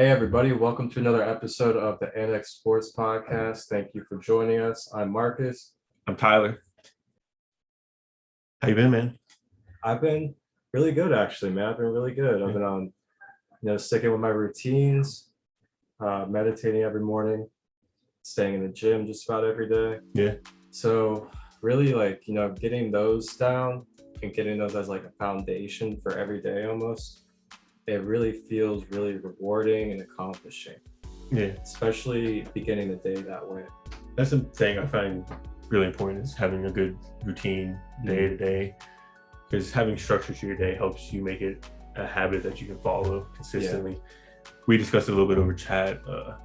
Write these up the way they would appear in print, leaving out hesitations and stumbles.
Hey everybody, welcome to another episode of the Annex Sports Podcast. Thank you for joining us. I'm Marcus. I'm Tyler. How you been, man? I've been really good actually, man. I've been really good. I've been on, sticking with my routines, meditating every morning, staying in the gym just about every day. Yeah. So really getting those down and getting those as like a foundation for every day almost. It really feels really rewarding and accomplishing. Yeah. Especially beginning the day that way. That's the thing I find really important is having a good routine day to day, because having structure to your day helps you make it a habit that you can follow consistently. Yeah. We discussed a little bit over chat, the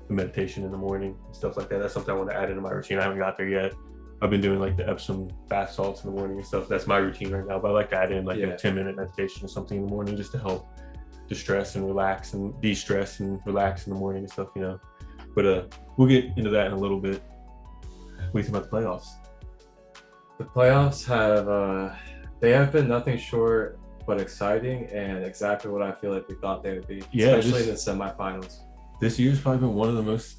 meditation in the morning and stuff like that. That's something I want to add into my routine. I haven't got there yet. I've been doing like the Epsom bath salts in the morning and stuff. That's my routine right now, but I like to add in like a 10-minute meditation or something in the morning just to help distress and relax and de-stress and relax in the morning and stuff, But we'll get into that in a little bit. What do you think about the playoffs? The playoffs have been nothing short but exciting and exactly what I feel like we thought they would be, especially in the semifinals. This year's probably been one of the most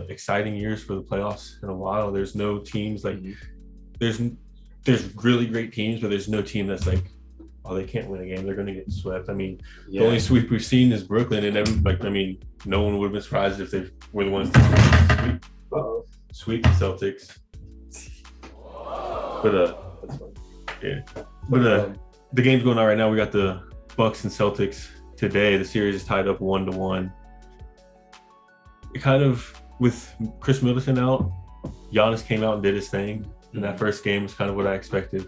exciting years for the playoffs in a while. There's no teams like there's really great teams, but there's no team that's like, oh, they can't win a game, they're going to get swept. I mean, the only sweep we've seen is Brooklyn, and no one would have been surprised if they were the ones to sweep the Celtics. But that's fun. But the game's going on right now. We got the Bucks and Celtics today. The series is tied up 1-1. It kind of, with Chris Middleton out, Giannis came out and did his thing. And that first game was kind of what I expected.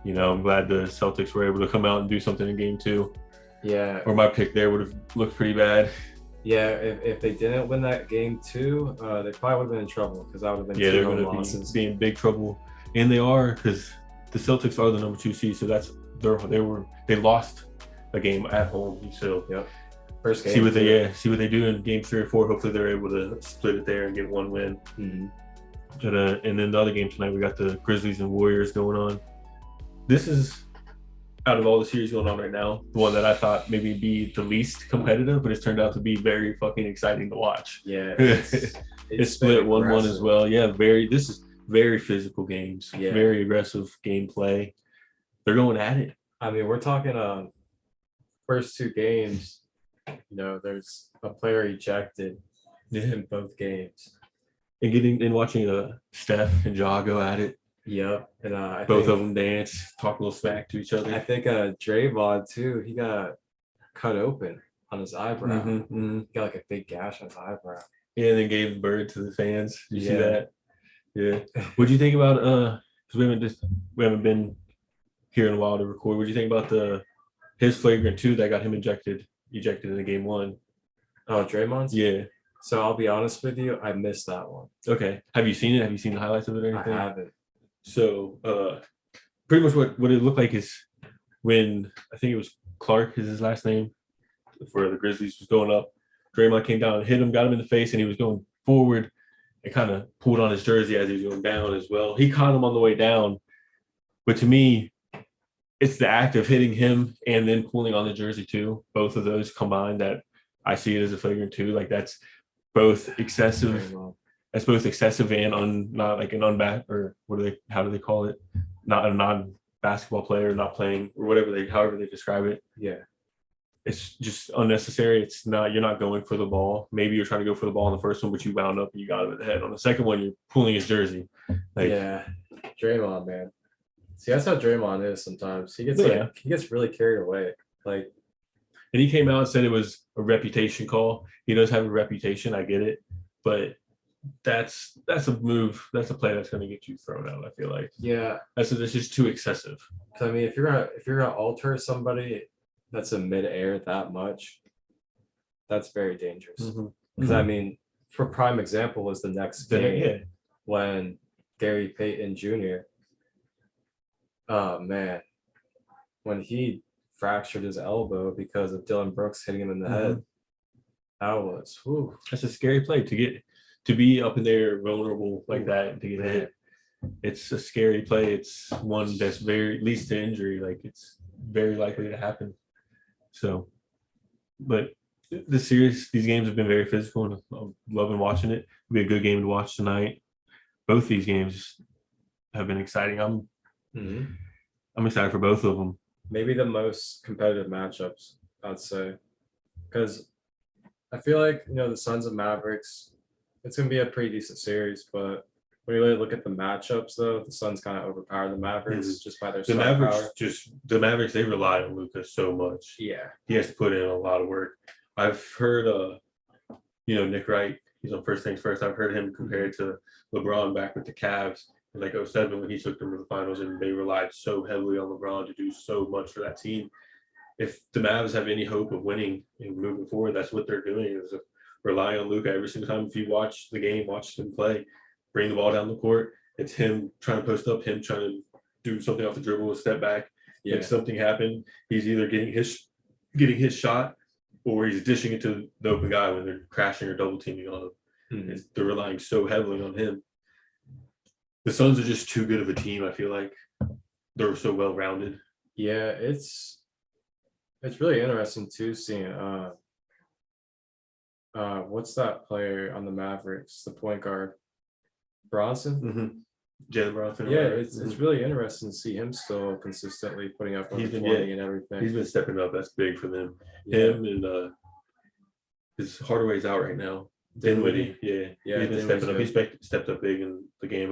I'm glad the Celtics were able to come out and do something in game 2. Yeah. Or my pick there would have looked pretty bad. Yeah, if they didn't win that game 2, they probably would have been in trouble, because that would have been they're going to be in big trouble. And they are, because the Celtics are the number 2 seed, so they lost a game at home. So first game. See what they do in game 3 or 4. Hopefully they're able to split it there and get one win. But, and then the other game tonight, we got the Grizzlies and Warriors going on. This is, out of all the series going on right now, the one that I thought maybe be the least competitive, but it's turned out to be very fucking exciting to watch. Yeah, it's split 1-1 as well. Yeah, this is very physical games. Yeah. Very aggressive gameplay. They're going at it. I mean, we're talking first 2 games. There's a player ejected in both games. And watching Steph and Ja go at it. Yep. And both of them dance, talk a little smack to each other. I think Draymond too, he got cut open on his eyebrow. He got like a big gash on his eyebrow. Yeah, and then gave the bird to the fans. Did you see that? Yeah. What'd you think about because we haven't been here in a while to record. What'd you think about his flagrant 2 that got him ejected in the game 1? Oh, Draymond's? Yeah. So I'll be honest with you, I missed that one. Okay. Have you seen it? Have you seen the highlights of it or anything? I haven't. So pretty much what it looked like is when, I think it was Clark is his last name, for the Grizzlies was going up, Draymond came down and hit him, got him in the face, and he was going forward and kind of pulled on his jersey as he was going down as well. He caught him on the way down. But to me, it's the act of hitting him and then pulling on the jersey too. Both of those combined that I see it as a flagrant 2. Like that's both excessive. That's both excessive and not like an or how do they call it? Not a non-basketball player, not playing or however they describe it. Yeah. It's just unnecessary. You're not going for the ball. Maybe you're trying to go for the ball on the first one, but you wound up and you got him in the head. On the second one, you're pulling his jersey. Draymond, man. See, that's how Draymond is sometimes. He gets really carried away. And he came out and said it was a reputation call. He does have a reputation. I get it, but that's a move. That's a play that's going to get you thrown out. I feel like. Yeah. That's just too excessive. I mean, if you're gonna alter somebody that's in midair that much, that's very dangerous. Because I mean, for prime example was the next game when Gary Payton Jr. Oh man, when he fractured his elbow because of Dylan Brooks hitting him in the head. That's a scary play to be up in there vulnerable like that and to get hit. It's a scary play. It's one that's very leads to injury. Like it's very likely to happen. So, but this series, these games have been very physical, and I'm loving watching it. It'll be a good game to watch tonight. Both these games have been exciting. I'm excited for both of them. Maybe the most competitive matchups, I'd say, because I feel like the Suns and Mavericks, it's gonna be a pretty decent series, but when you really look at the matchups, though, the Suns kind of overpower the Mavericks just by their The star Mavericks power. the Mavericks, they rely on Luka so much. Yeah, He has to put in a lot of work. I've heard Nick Wright, he's on First Things First. I've heard him compared to LeBron back with the Cavs in like 07 when he took them to the finals, and they relied so heavily on LeBron to do so much for that team. If the Mavs have any hope of winning and moving forward, that's what they're doing, is rely on Luka every single time. If you watch the game, watch him play, bring the ball down the court, it's him trying to post up, him trying to do something off the dribble, a step back. yeah, If something happened, he's either getting his shot, or he's dishing it to the open guy when they're crashing or double teaming on him. They're relying so heavily on him. The Suns are just too good of a team. I feel like they're so well rounded. yeah. It's really interesting too, seeing what's that player on the Mavericks, the point guard, Bronson. Jalen Bronson. Yeah, it's really interesting to see him still consistently putting up over 20 and everything. He's been stepping up. That's big for them. Yeah. Him and his Hardaway's out right now. Dinwiddie. Yeah. He's been stepping up. He stepped up big in the game.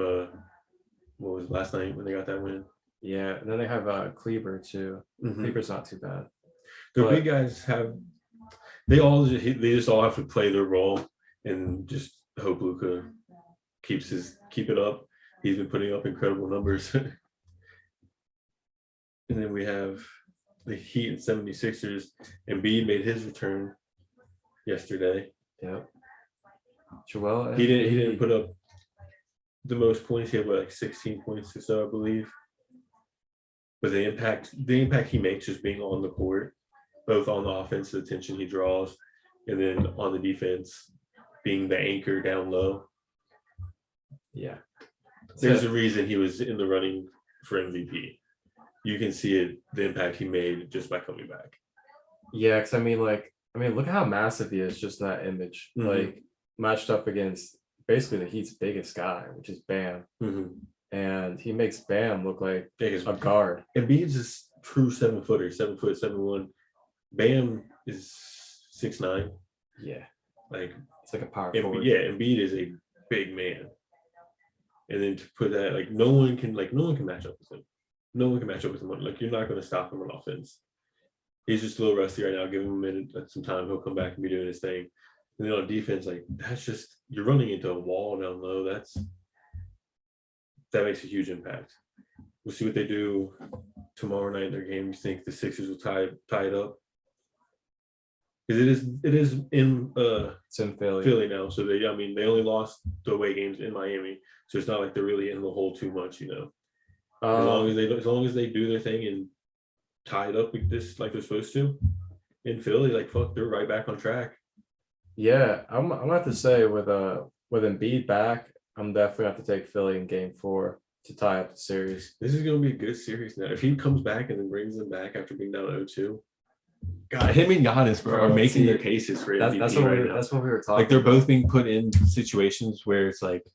What was it, last night when they got that win? Yeah, and then they have Kleber too. Kleber's not too bad. The big guys they just all have to play their role and just hope Luka keep it up. He's been putting up incredible numbers. And then we have the Heat and 76ers. Embiid made his return yesterday. Yeah. Joel. He didn't put up the most points. He had like 16 points or so, I believe. But the impact he makes just being on the court, both on the offense, the attention he draws, and then on the defense, being the anchor down low. Yeah. There's a reason he was in the running for MVP. You can see it, the impact he made just by coming back. Yeah, because I mean, look at how massive he is just in that image. Like matched up against basically the Heat's biggest guy, which is Bam. And he makes Bam look like a guard. Embiid's a true 7-footer, 7 foot, 7'1". Bam is 6'9". Yeah. Like it's like a power forward. Yeah, Embiid is a big man. And then to put that, no one can match up with him. No one can match up with him. Like, you're not going to stop him on offense. He's just a little rusty right now. Give him a minute, some time. He'll come back and be doing his thing. And then on defense, that's just, you're running into a wall down low. That makes a huge impact. We'll see what they do tomorrow night in their game. You think the Sixers will tie it up? Because it is in it's in Philly now. So they only lost the away games in Miami. So it's not like they're really in the hole too much, As long as they do their thing and tie it up like this, like they're supposed to, in Philly, they're right back on track. Yeah, I'm gonna have to say with Embiid back, I'm definitely gonna have to take Philly in Game 4 to tie up the series. This is gonna be a good series now. If he comes back and then brings them back after being down 0-2. God, him and Giannis are making their cases for MVP that's what we were talking. Like, they're both being put in situations where it's like,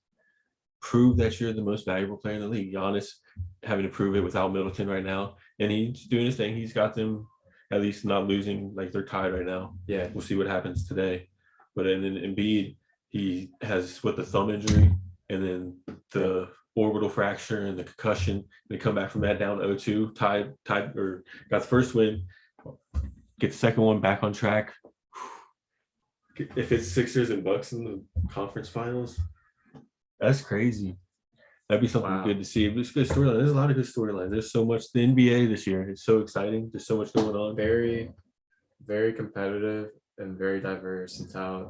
prove that you're the most valuable player in the league. Giannis having to prove it without Middleton right now, and he's doing his thing. He's got them at least not losing. Like, they're tied right now. Yeah, we'll see what happens today. But and then Embiid, he has the thumb injury, and then the orbital fracture and the concussion. They come back from that down 0-2, tied or got the first win. Get the second one back on track. If it's Sixers and Bucks in the conference finals, that's crazy. That'd be something good to see. It's a good storyline. There's a lot of good storylines. There's so much. The NBA this year is so exciting. There's so much going on. Very, very competitive and very diverse in talent.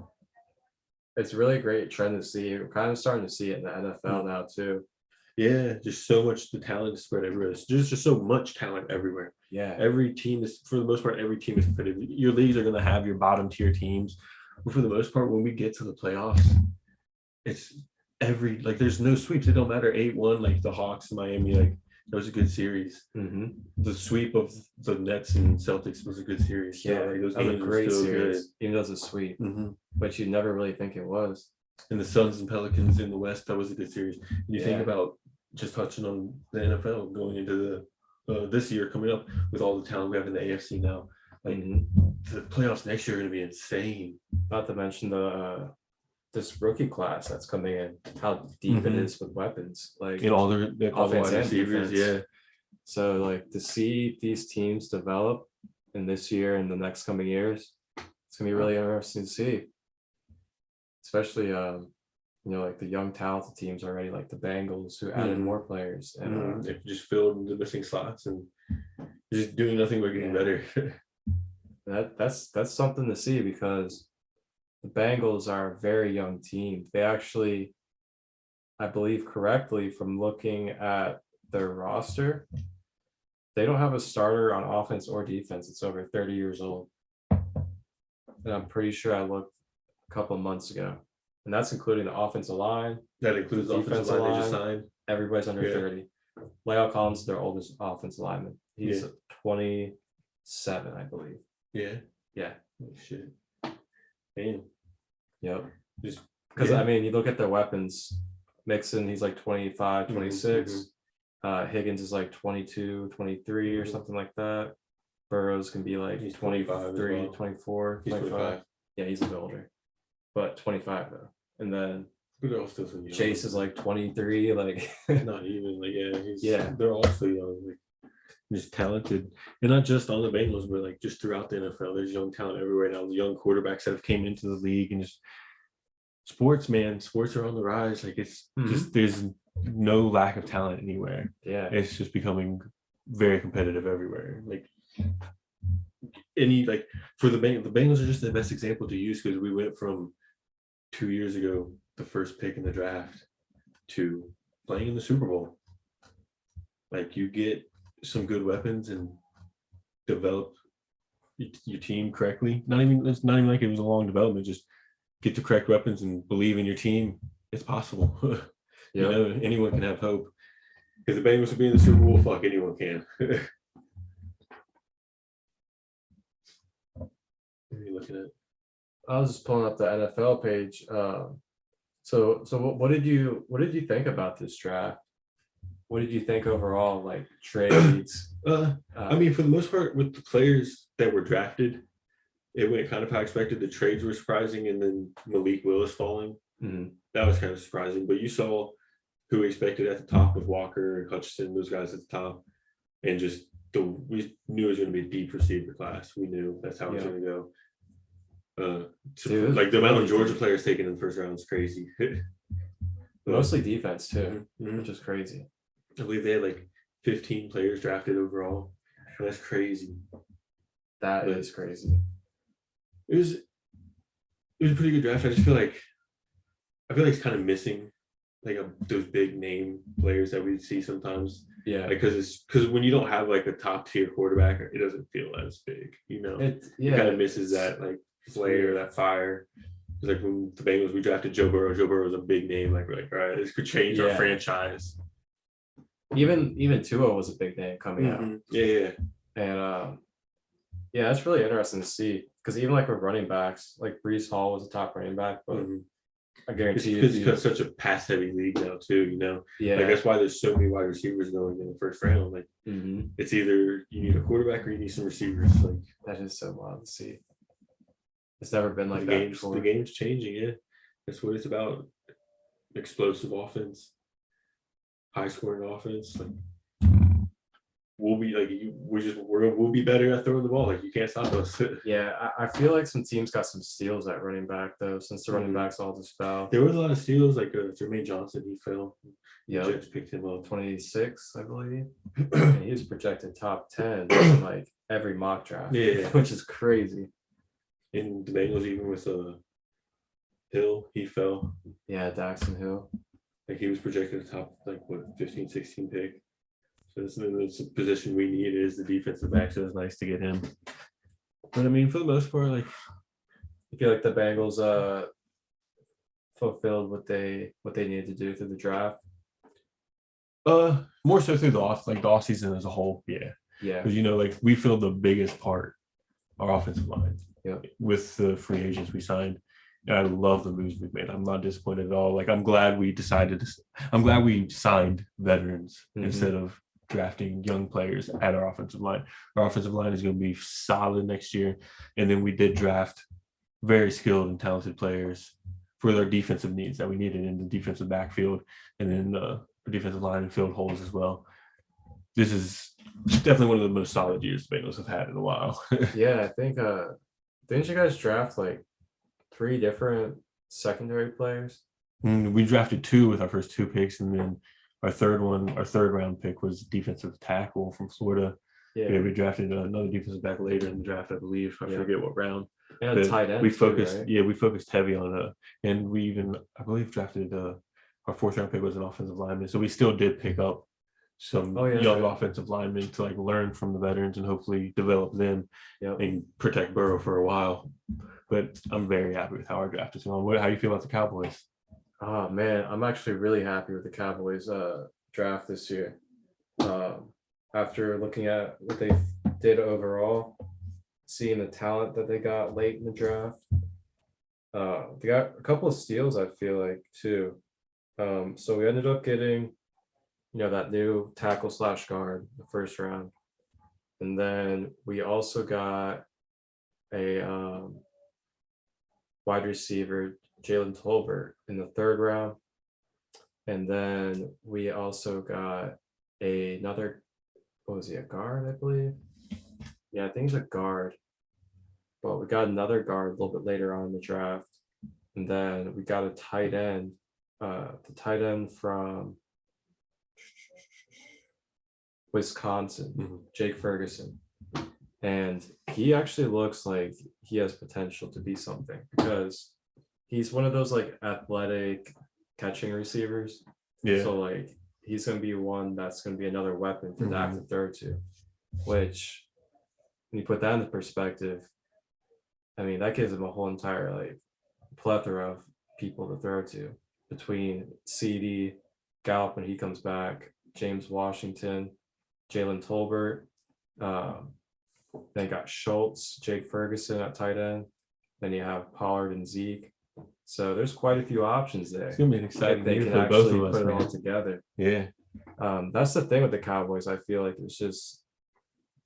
It's really a great trend to see. We're kind of starting to see it in the NFL now too. Yeah, just so much. The talent is spread everywhere. There's just so much talent everywhere. Yeah, every team is, for the most part, every team is competitive. Your leagues are going to have your bottom tier teams, but for the most part, when we get to the playoffs, it's there's no sweeps. It don't matter 8-1 like the Hawks in Miami. That was a good series. The sweep of the Nets and Celtics was a good series. Yeah, like, those that was a games were great still series, even though it was a sweep. good. But you never really think it was. And the Suns and Pelicans in the West, that was a good series. And you think Yeah. about just touching on the NFL going into the this year coming up with all the talent we have in the AFC now. Like the playoffs next year are going to be insane. Not to mention the this rookie class that's coming in, how deep it is with weapons, like And all the offense wide and receivers, defense. So like to see these teams develop in this year and the next coming years, it's gonna be really interesting to see. Especially like the young talented teams already, like the Bengals who added more players and they just filled the missing slots and just doing nothing but getting better. that's something to see because the Bengals are a very young team. They actually, I believe correctly from looking at their roster, they don't have a starter on offense or defense. It's over 30 years old. And I'm pretty sure I looked a couple of months ago. And that's including the offensive line. That includes the offensive line they just signed. Everybody's under 30. Lyle Collins is their oldest offensive lineman. He's 27, I believe. Yeah. Oh, shit. Damn. Yep. Just because I mean, you look at their weapons. Mixon, he's like 25, 26. Higgins is like 22, 23 or something like that. Burrows can be like 23, 24, 25. Yeah, he's a bit older, but 25 though. And then Chase is like 23, like not even like they're all so young, like just talented, and not just on the Bengals, but like just throughout the NFL. There's young talent everywhere now. The young quarterbacks that have came into the league, and just sports are on the rise. Like it's just there's no lack of talent anywhere. Yeah, it's just becoming very competitive everywhere. Like for the Bengals are just the best example to use because we went from 2 years ago, the first pick in the draft, to playing in the Super Bowl. Like you get some good weapons and develop your team correctly. It's not even like it was a long development. Just get the correct weapons and believe in your team. It's possible. You know, anyone can have hope. If the Bengals will be in the Super Bowl, fuck, anyone can. What are you looking at? I was just pulling up the NFL page. So what did you think about this draft? What did you think overall, like trades? I mean, for the most part, with the players that were drafted, it went kind of how I expected. The trades were surprising, and then Malik Willis falling. That was kind of surprising. But you saw who we expected at the top with Walker and Hutchinson, those guys at the top, and just we knew it was going to be a deep receiver class. We knew that's how it was going to go. Like the amount of Georgia players taken in the first round is crazy. Mostly defense too, which is crazy. I believe they had like 15 players drafted overall. That's crazy. That is crazy. It was a pretty good draft. I feel like it's kind of missing like those big name players that we see sometimes. Yeah, because when you don't have like a top tier quarterback, it doesn't feel as big. You know, it kind of misses that like flair, that fire. Like when the Bengals, we drafted Joe Burrow. Joe Burrow was a big name. Like we're like, all right, this could change our franchise. Even Tua was a big name coming out. Yeah. And that's really interesting to see because even like with running backs, like Breece Hall was a top running back, but I guarantee you, it's such a pass heavy league now too. You know, like that's why there's so many wide receivers going in the first round. Like it's either you need a quarterback or you need some receivers. Like that is so wild to see. It's never been like that before. The game's changing. Yeah, that's what it's about. Explosive offense, high scoring offense. Like we'll be like we'll be better at throwing the ball. Like you can't stop us. Yeah, I feel like some teams got some steals at running back though, since the running backs all just fell. There was a lot of steals, like Jermaine Johnson, he fell. Yeah, Jets picked him up 26, I believe. And he was projected top 10 in like every mock draft. Yeah, which is crazy. In the Bengals, even with Hill, he fell. Yeah, Daxton Hill. Like he was projected a top 15, 16 pick. So it's a position we need is the defensive back. So it's nice to get him. But I mean, for the most part, like I feel like the Bengals fulfilled what they needed to do through the draft. More so through the off season as a whole. Yeah. Yeah. Because like we filled the biggest part, our offensive line, Yeah. with the free agents we signed. And I love the moves we've made. I'm not disappointed at all. Like I'm glad we signed veterans instead of drafting young players at our offensive line. Our offensive line is going to be solid next year. And then we did draft very skilled and talented players for their defensive needs that we needed in the defensive backfield, and then the defensive line and filled holes as well. This is definitely one of the most solid years the Bengals have had in a while. Yeah, I think didn't you guys draft like 3 different secondary players? We drafted 2 with our first 2 picks, and then our third round pick was defensive tackle from Florida. Yeah, we drafted another defensive back later in the draft, I believe. I forget what round. And a tight end. We focused, too, right? yeah, we focused heavy on and we even, I believe, drafted our 4th round pick was an offensive lineman. So we still did pick up some young offensive linemen to like learn from the veterans and hopefully develop them and protect Burrow for a while. But I'm very happy with how our draft is going. How do you feel about the Cowboys? Oh man, I'm actually really happy with the Cowboys draft this year. After looking at what they did overall, seeing the talent that they got late in the draft, they got a couple of steals, I feel like, too. So we ended up getting, that new tackle / guard the first round. And then we also got a wide receiver, Jalen Tolbert, in the 3rd round. And then we also got another, what was he, a guard, I believe? Yeah, I think he's a guard. But we got another guard a little bit later on in the draft. And then we got a tight end, the tight end from Wisconsin, Jake Ferguson. And he actually looks like he has potential to be something because he's one of those like athletic catching receivers. Yeah. So like he's going to be one that's going to be another weapon for Dak to throw to, which when you put that into perspective, I mean, that gives him a whole entire like plethora of people to throw to between CD, Gallup when he comes back, James Washington, Jalen Tolbert. Then you got Schultz, Jake Ferguson at tight end. Then you have Pollard and Zeke. So there's quite a few options there. It's gonna be an exciting they year can for actually both of us, put it man. all together. Yeah. That's the thing with the Cowboys. I feel like it's just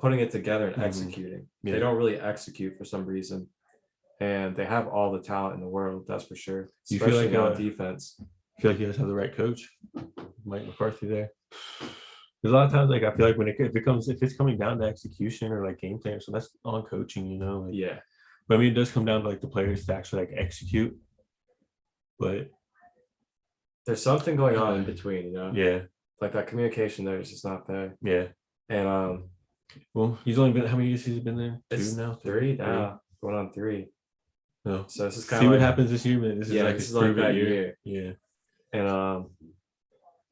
putting it together and executing. Yeah. They don't really execute for some reason. And they have all the talent in the world, that's for sure. Especially you feel like on defense. I feel like you guys have the right coach, Mike McCarthy there. There's a lot of times, like I feel like when if it's coming down to execution or like game plan, so that's on coaching, Like, yeah. But I mean, it does come down to like the players to actually like execute. But there's something going on in between, Yeah. Like that communication there is just not there. Yeah. And well, he's only been how many years has he been there? 2 now? 3 now. Going on 3. No. So this is kind of what happens this year, man. This is like that year. Yeah.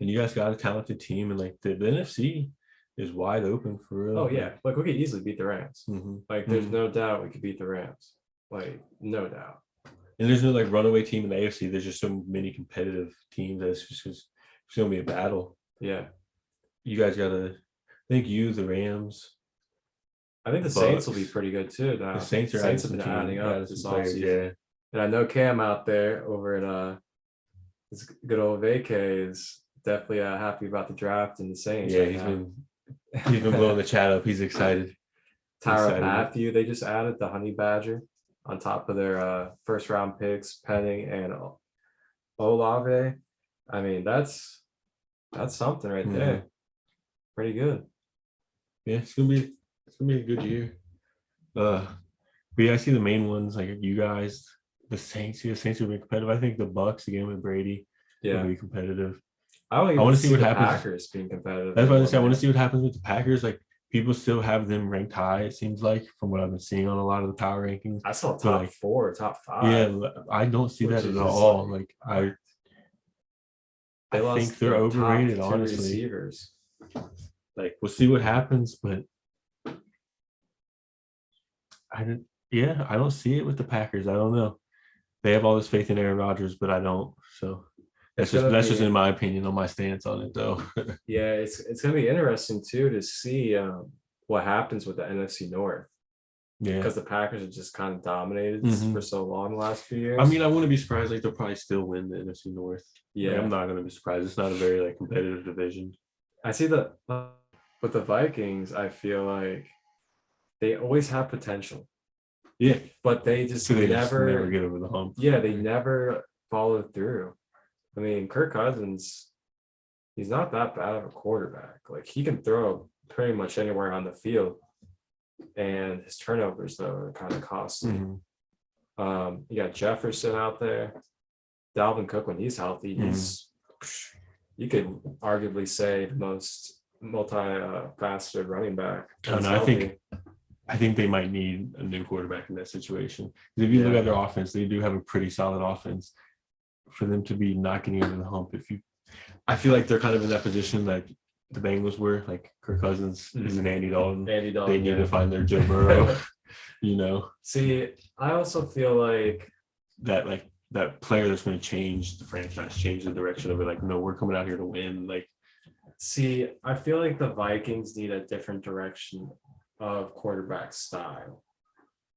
And you guys got a talented team, and like the NFC is wide open for real. Oh yeah, like we could easily beat the Rams. Like there's no doubt we could beat the Rams. Like no doubt. And there's no like runaway team in the AFC. There's just so many competitive teams that it's gonna be a battle. Yeah. You guys gotta. I think the Rams. I think the Saints will be pretty good too. Now. The Saints have been adding up this offseason. Yeah. And I know Cam out there over in this good old vacay is definitely happy about the draft and the Saints. Yeah, he's been blowing the chat up. He's excited. Tyrann Mathieu, they just added the Honey Badger on top of their 1st round picks, Penning and Olave. I mean, that's something right there. Pretty good. Yeah, it's gonna be a good year. But yeah, I see the main ones like you guys, the Saints. The Saints will be competitive. I think the Bucks again with Brady will be competitive. I want to see what happens. Packers being competitive. That's what I say. I want to see what happens with the Packers. Like people still have them ranked high. It seems like from what I've been seeing on a lot of the power rankings. I saw top 4, top 5. Yeah, I don't see that at all. Like I think they're overrated. Honestly, receivers. Like we'll see what happens, but I don't see it with the Packers. I don't know. They have all this faith in Aaron Rodgers, but I don't. So That's just in my opinion on my stance on it though. Yeah, it's gonna be interesting too to see what happens with the NFC North. Yeah, because the Packers have just kind of dominated for so long the last few years. I mean, I wouldn't be surprised. Like they'll probably still win the NFC North. Yeah, like, I'm not gonna be surprised. It's not a very like competitive division. I see that with the Vikings. I feel like they always have potential. Yeah, but they just never never get over the hump. Yeah, they never follow through. I mean, Kirk Cousins, he's not that bad of a quarterback. Like he can throw pretty much anywhere on the field, and his turnovers though are kind of costly. You got Jefferson out there, Dalvin Cook when he's healthy. He's you could arguably say the most multi-faceted running back. I think they might need a new quarterback in that situation. If you look at their offense, they do have a pretty solid offense. For them to be knocking you over the hump, I feel like they're kind of in that position like the Bengals were. Like Kirk Cousins is an Andy Dalton. They need to find their Joe Burrow. See, I also feel like that player that's going to change the franchise, change the direction of it. Like, no, we're coming out here to win. Like, see, I feel like the Vikings need a different direction of quarterback style.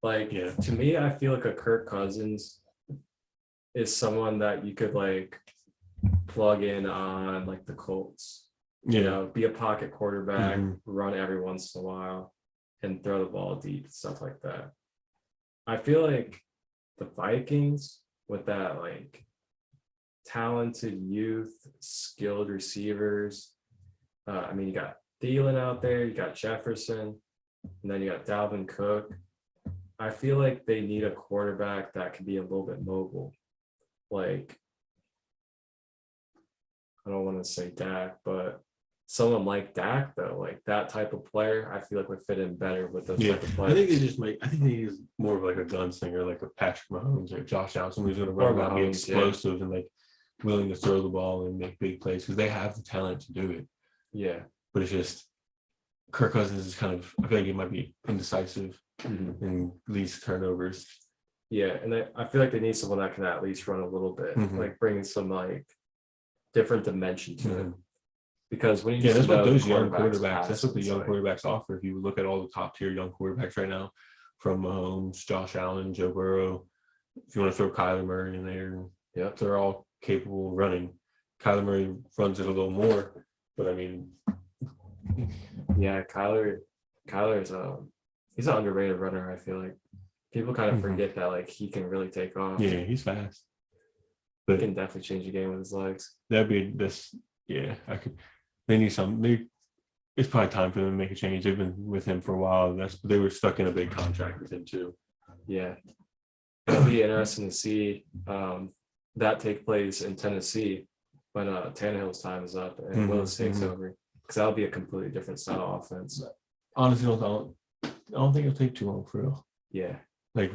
Like, to me, I feel like a Kirk Cousins is someone that you could like plug in on like the Colts. Be a pocket quarterback, run every once in a while, and throw the ball deep, stuff like that. I feel like the Vikings with that like talented youth, skilled receivers. I mean, you got Thielen out there, you got Jefferson, and then you got Dalvin Cook. I feel like they need a quarterback that can be a little bit mobile. Like, I don't want to say Dak, but someone like Dak, though, like that type of player, I feel like would fit in better with those type of players. I think they use more of like a gunslinger, like a Patrick Mahomes or Josh Allen, who's going to run around, be explosive and like willing to throw the ball and make big plays because they have the talent to do it. Yeah. But it's just Kirk Cousins is kind of, I feel like he might be indecisive and leads to turnovers. Yeah, and I feel like they need someone that can at least run a little bit, like bringing some like different dimension to it. Because when you that's what those young quarterbacks, that's what the young quarterbacks offer. If you look at all the top tier young quarterbacks right now, from Mahomes, Josh Allen, Joe Burrow, if you want to throw Kyler Murray in there, they're all capable of running. Kyler Murray runs it a little more, but I mean, Kyler's he's an underrated runner. I feel like people kind of forget that like he can really take off. Yeah, he's fast. But he can definitely change the game with his legs. That'd be this. Yeah, I could. They need some. It's probably time for them to make a change. They've been with him for a while. They were stuck in a big contract with him too. Yeah, it'll be interesting to see that take place in Tennessee when Tannehill's time is up and Willis takes over, because that'll be a completely different style of offense. Honestly, I don't think it'll take too long for real. Yeah. Like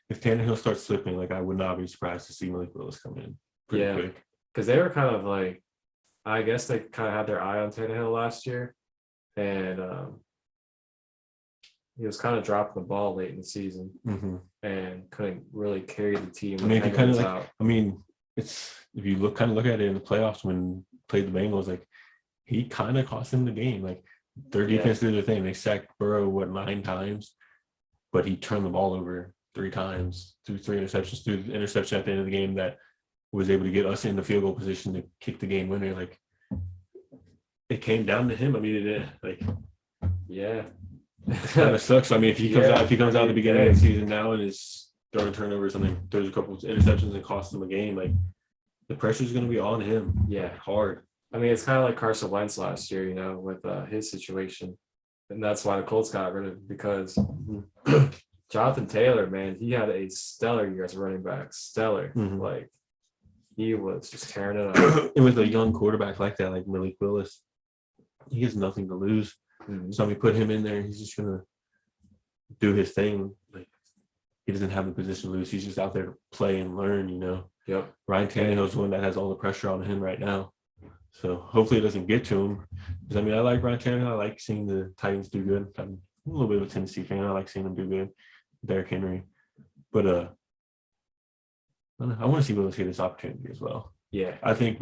if Tannehill starts slipping, like I would not be surprised to see Malik Willis come in pretty quick. Because they were kind of like, I guess they kind of had their eye on Tannehill last year, and he was kind of dropping the ball late in the season and couldn't really carry the team. I mean, it's if you look at it in the playoffs when played the Bengals, like he kind of cost them the game. Like their defense did their thing. They sacked Burrow 9 times, but he turned the ball over 3 times, threw 3 interceptions, threw the interception at the end of the game that was able to get us in the field goal position to kick the game winner. Like it came down to him. I mean, it kind of sucks. I mean, if he comes out at the beginning of the season now and is throwing turnovers and then throws a couple of interceptions and costs them a game, like the pressure is going to be on him. Yeah, hard. I mean, it's kind of like Carson Wentz last year, with his situation, and that's why the Colts got rid of him, because Jonathan Taylor, man, he had a stellar year as a running back. Stellar, like he was just tearing it up. And with a young quarterback like that, like Malik Willis, he has nothing to lose. So we put him in there, he's just gonna do his thing. Like he doesn't have the position to lose. He's just out there to play and learn. Yep. Ryan Tannehill's the one that has all the pressure on him right now. So hopefully it doesn't get to him. Because I mean, I like Ryan Tannehill. I like seeing the Titans do good. I'm a little bit of a Tennessee fan. I like seeing them do good. Derrick Henry, but I want to see Willis get this opportunity as well. Yeah. I think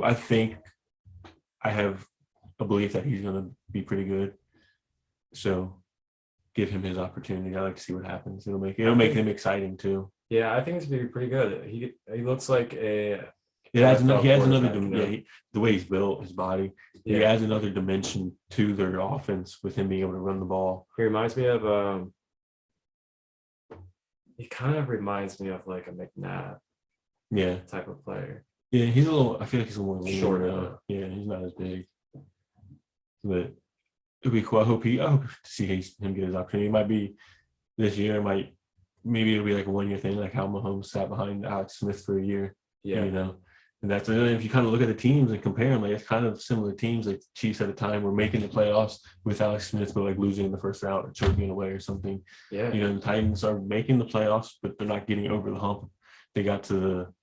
I have a belief that he's going to be pretty good. So give him his opportunity. I like to see what happens. It'll make him exciting too. Yeah, I think it's gonna be pretty good. He looks like a He has another quarterback, you know? the way he's built, his body, he Yeah. adds another dimension to their offense with him being able to run the ball. He reminds me of he kind of reminds me of like a McNabb Yeah. type of player. Yeah, I feel like he's a little more shorter. Yeah, he's not as big. But it'll be cool. I hope to see him get his opportunity. It might be this year, maybe it'll be like a 1 year thing, like how Mahomes sat behind Alex Smith for a year. Yeah. You know. And that's if you kind of look at the teams and compare them, like it's kind of similar teams. Like the Chiefs at the time were making the playoffs with Alex Smith, but like losing in the first round or choking away or something. Yeah. You know, the Titans are making the playoffs, but they're not getting over the hump. They got to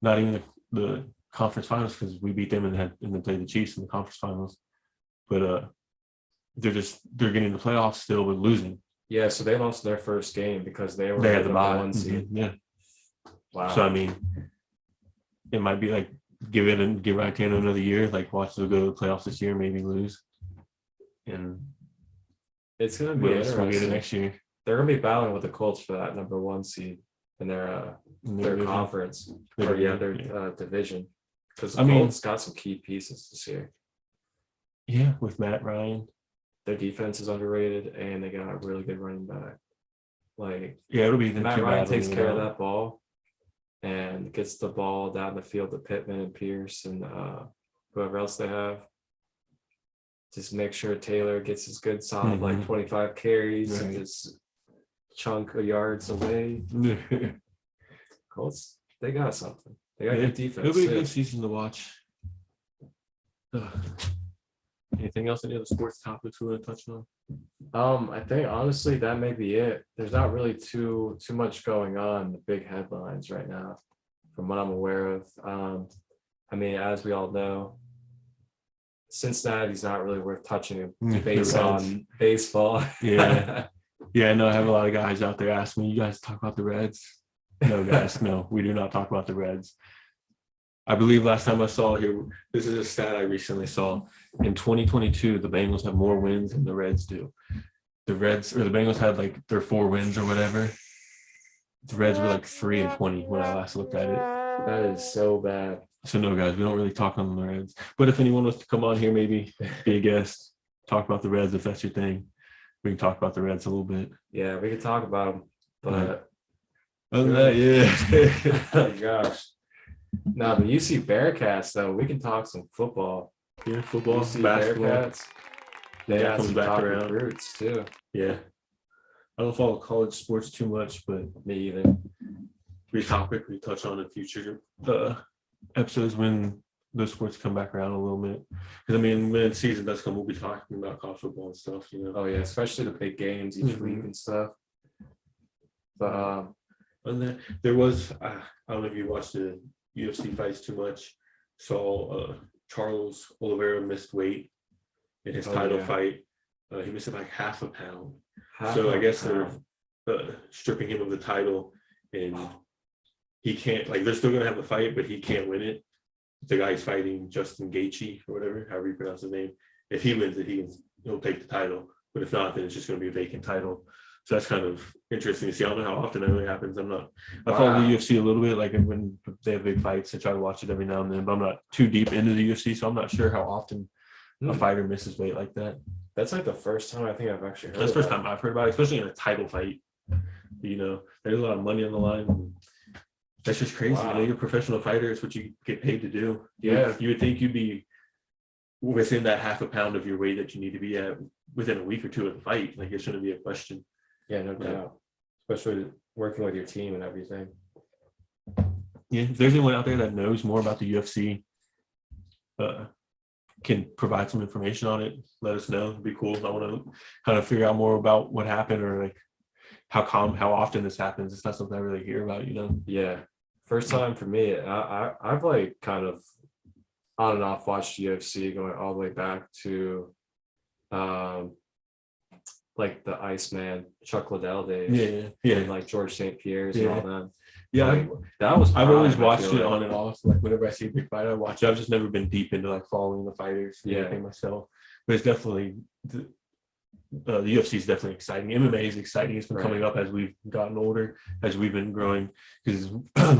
not even the conference finals because we beat them and then played the Chiefs in the conference finals. But they're getting the playoffs still, but losing. Yeah, so they lost their first game because they had the number bye. 1 seed. Mm-hmm. Yeah. Wow. So I mean, it might be like give Ryan Tannehill another year, like watch them go to the playoffs this year, maybe lose, and it's gonna be interesting. We'll get it next year. They're gonna be battling with the Colts for that number 1 seed in their conference their division, because the Colts got some key pieces this year. Yeah, with Matt Ryan, their defense is underrated, and they got a really good running back. Like, it'll be Matt Ryan takes care of that ball and gets the ball down the field to Pittman and Pierce and whoever else they have. Just make sure Taylor gets his good solid like 25 carries and just chunk of yards away. Colts, they got something. They got good defense. It'll be a good season to watch. Anything else? Any other sports topics we want to touch on? I think honestly that may be it. There's not really too much going on, the big headlines right now, from what I'm aware of. I mean, as we all know, Cincinnati's not really worth touching based on baseball. Yeah. I know I have a lot of guys out there asking me, you guys talk about the Reds? No, guys, no, we do not talk about the Reds. I believe last time I saw here, this is a stat I recently saw. In 2022, the Bengals have more wins than the Reds do. The Bengals had like their 4 wins or whatever. The Reds were like 3-20 when I last looked at it. That is so bad. So no, guys, we don't really talk on the Reds. But if anyone wants to come on here, maybe be a guest, talk about the Reds if that's your thing. We can talk about the Reds a little bit. Yeah, we can talk about them. But other than that, yeah. Oh gosh. No, the UC Bearcats though, we can talk some football. Yeah, football, UC basketball. Bearcats. They got some back top around. recruits too. Yeah. I don't follow college sports too much, but Me either. be a topic we touch on in future episodes when those sports come back around a little bit. Because I mean, when the season does come, we'll be talking about college football and stuff, you know. Oh yeah, especially the big games each week and stuff. But and then there was I don't know if you watched the UFC fights too much. Saw Charles Oliveira missed weight in his title fight. He missed like half a pound. I guess they're stripping him of the title, and he can't, like, they're still gonna have the fight, but he can't win it. The guy's fighting Justin Gaethje or whatever, however you pronounce his name. If he wins it, he'll take the title. But if not, then it's just gonna be a vacant title. So that's kind of interesting to see. I don't know how often that really happens. I follow the UFC a little bit, like when they have big fights, I try to watch it every now and then, but I'm not too deep into the UFC, so I'm not sure how often a fighter misses weight like that. That's like the first time I think I've actually heard. That's the first time I've heard about it, especially in a title fight. You know, there's a lot of money on the line. That's just crazy. Wow. You know, you're a professional fighter. It's what you get paid to do. Yeah. You would think you'd be within that half a pound of your weight that you need to be at within a week or two of the fight. Like, it shouldn't be a question. Yeah, no doubt. Especially working with your team and everything. Yeah, if there's anyone out there that knows more about the UFC, can provide some information on it, let us know. It'd be cool. I want to kind of figure out more about what happened, or like how often this happens. It's not something I really hear about, you know? Yeah. First time for me. I've like kind of on and off watched UFC going all the way back to like the Iceman, Chuck Liddell days. Yeah. And like George St. Pierre's and all that. Yeah, Like, that was I've always prime, I watched feel it like. on and off. Like whenever I see a big fight, I watch it. I've just never been deep into like following the fighters and everything myself. But it's definitely the UFC is definitely exciting. MMA is exciting. It's been coming up as we've gotten older, as we've been growing. Because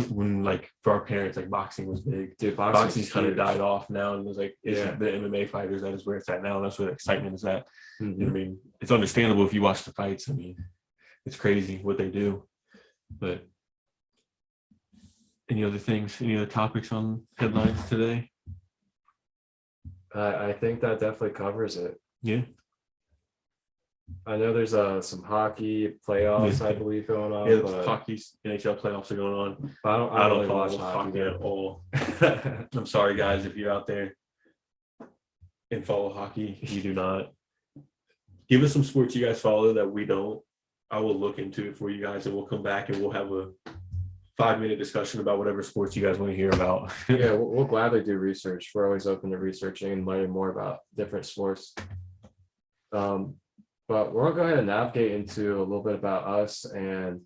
when like for our parents, like boxing was big. Dude, Boxing's kind of died off now, and it's like it's Yeah. the MMA fighters, that is where it's at now. And that's where the excitement is at. Mhm. You know what I mean? It's understandable if you watch the fights. I mean, it's crazy what they do. But any other things? Any other topics on headlines today? I think that definitely covers it. Yeah. I know there's some hockey playoffs, I believe, going on. Yeah, the but hockey's NHL playoffs are going on. I don't really follow watch hockey hockey at all. I'm sorry, guys, if you're out there and follow hockey, you do not. Give us some sports you guys follow that we don't. I will look into it for you guys, and we'll come back and we'll have a 5-minute discussion about whatever sports you guys want to hear about. Yeah, we'll gladly do research. We're always open to researching and learning more about different sports. But we're gonna go ahead and navigate into a little bit about us, and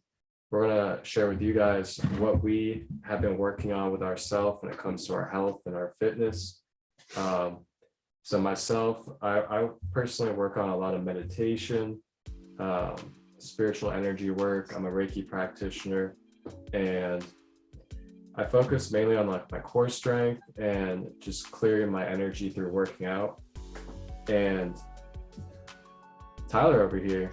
we're gonna share with you guys what we have been working on with ourselves when it comes to our health and our fitness. So myself, I personally work on a lot of meditation, spiritual energy work. I'm a Reiki practitioner, and I focus mainly on like my core strength and just clearing my energy through working out. And Tyler over here,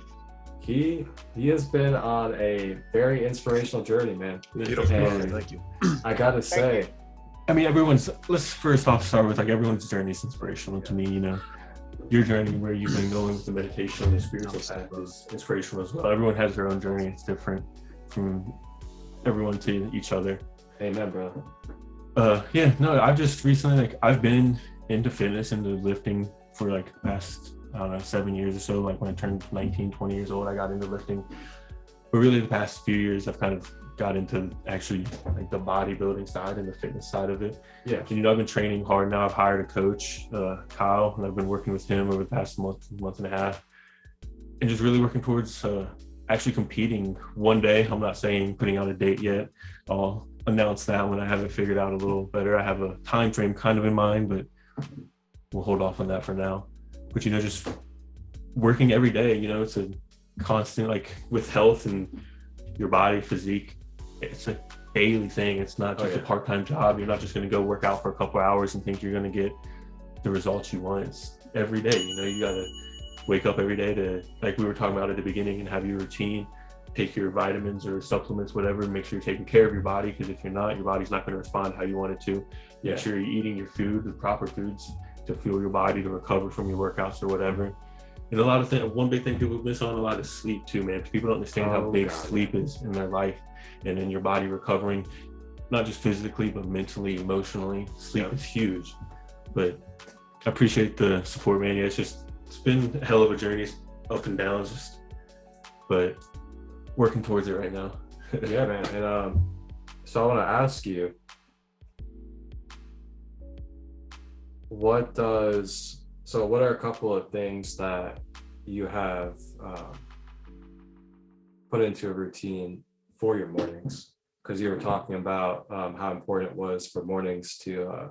he has been on a very inspirational journey, man. Thank you. I gotta say, I mean, let's first off start with like everyone's journey is inspirational to me, you know. Your journey where you've been going with the meditation and the spiritual path is inspirational as well. Everyone has their own journey. It's different from everyone to each other. amen, bro. I've just recently, like, I've been into fitness, into lifting for like the past, I don't know, 7 years or so. Like when I turned 19, 20 years old, I got into lifting. But really the past few years, I've kind of got into actually like the bodybuilding side and the fitness side of it. Yeah. And, you know, I've been training hard now. I've hired a coach, Kyle, and I've been working with him over the past month and a half, and just really working towards actually competing one day. I'm not saying putting out a date yet. I'll announce that when I have it figured out a little better. I have a time frame kind of in mind, but we'll hold off on that for now. But, you know, just working every day, you know, it's a constant, like with health and your body physique, it's a daily thing. It's not just a part-time job. You're not just going to go work out for a couple of hours and think you're going to get the results you want. It's every day, you know, you got to wake up every day to, like we were talking about at the beginning, and have your routine, take your vitamins or supplements, whatever, and make sure you're taking care of your body, because if you're not, your body's not going to respond how you want it to. Make sure you're eating your food, the proper foods to fuel your body to recover from your workouts or whatever. And a lot of things, one big thing people miss on a lot is sleep too, man. People don't understand how big sleep is in their life and in your body recovering, not just physically, but mentally, emotionally. Sleep is huge. But I appreciate the support, man. Yeah, it's been a hell of a journey, up and downs, but working towards it right now. Yeah, man. And so I want to ask you, what are a couple of things that you have put into a routine for your mornings? Because you were talking about how important it was for mornings to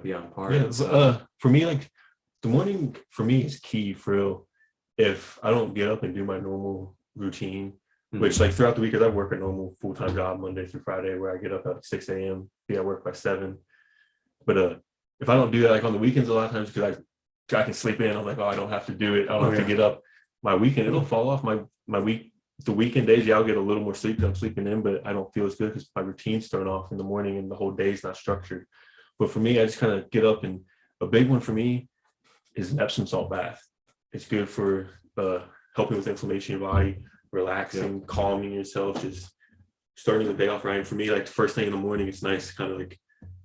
be on par. For me, like the morning for me is key for real. If I don't get up and do my normal routine, which like throughout the week, because I work a normal full-time job Monday through Friday, where I get up at 6 a.m., be at work by 7. But if I don't do that, like on the weekends, a lot of times, because I can sleep in, I'm like, oh, I don't have to do it. I don't have to get up. My weekend, it'll fall off. My week, the weekend days, I'll get a little more sleep because I'm sleeping in, but I don't feel as good because my routine's thrown off in the morning and the whole day's not structured. But for me, I just kind of get up, and a big one for me is an Epsom salt bath. It's good for helping with inflammation in your body, relaxing, calming yourself, just starting the day off right. And for me, like the first thing in the morning, it's nice to kind of like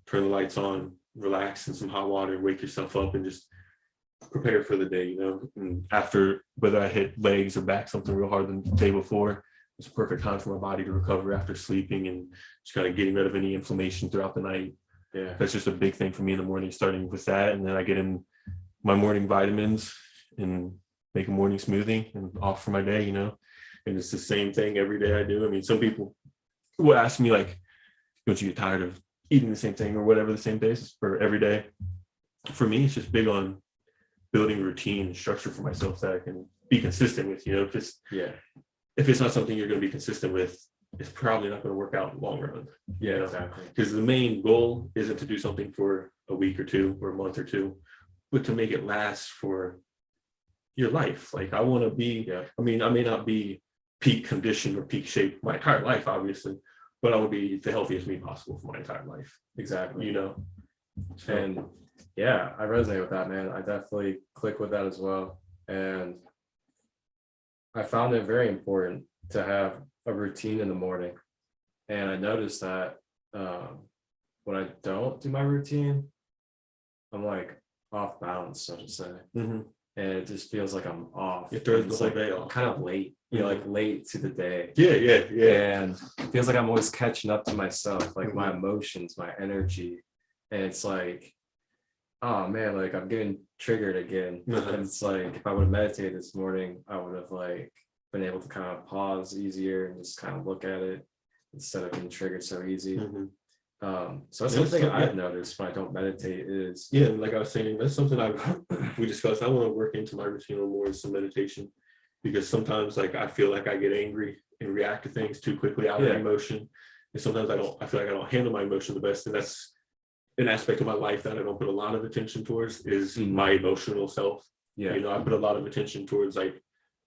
turn the lights on, relax in some hot water, and wake yourself up and just prepare for the day, you know. And after, whether I hit legs or back something real hard the day before, it's a perfect time for my body to recover after sleeping and just kind of getting rid of any inflammation throughout the night. Yeah, that's just a big thing for me in the morning, starting with that. And then I get in my morning vitamins and make a morning smoothie and off for my day, you know. And it's the same thing every day I do. I mean, some people will ask me like, don't you get tired of eating the same thing or whatever the same basis for every day? For me, it's just big on building routine and structure for myself that I can be consistent with. You know, if it's not something you're going to be consistent with, it's probably not going to work out in the long run. Yeah, You know? exactly. Because the main goal isn't to do something for a week or two or a month or two, but to make it last for your life. Like I want to be, I mean, I may not be peak condition or peak shape my entire life, obviously, but I would be the healthiest me possible for my entire life. Exactly. You know? So, And yeah, I resonate with that, man. I definitely click with that as well. And I found it very important to have a routine in the morning. And I noticed that when I don't do my routine, I'm like off balance, so to say. mhm. And it just feels like I'm off. It throws the It's whole like day off. kind of late. You're like late to the day. Yeah. And it feels like I'm always catching up to myself, like my emotions, my energy. And it's like, oh man, like I'm getting triggered again. And it's like if I would have meditated this morning, I would have like been able to kind of pause easier and just kind of look at it instead of getting triggered so easy. Mhm. So that's something I've noticed when I don't meditate is Like I was saying, that's something we discussed. I want to work into my routine more is some meditation, because sometimes like I feel like I get angry and react to things too quickly out of emotion, and sometimes I feel like I don't handle my emotion the best, and that's an aspect of my life that I don't put a lot of attention towards is my emotional self. You know, I put a lot of attention towards like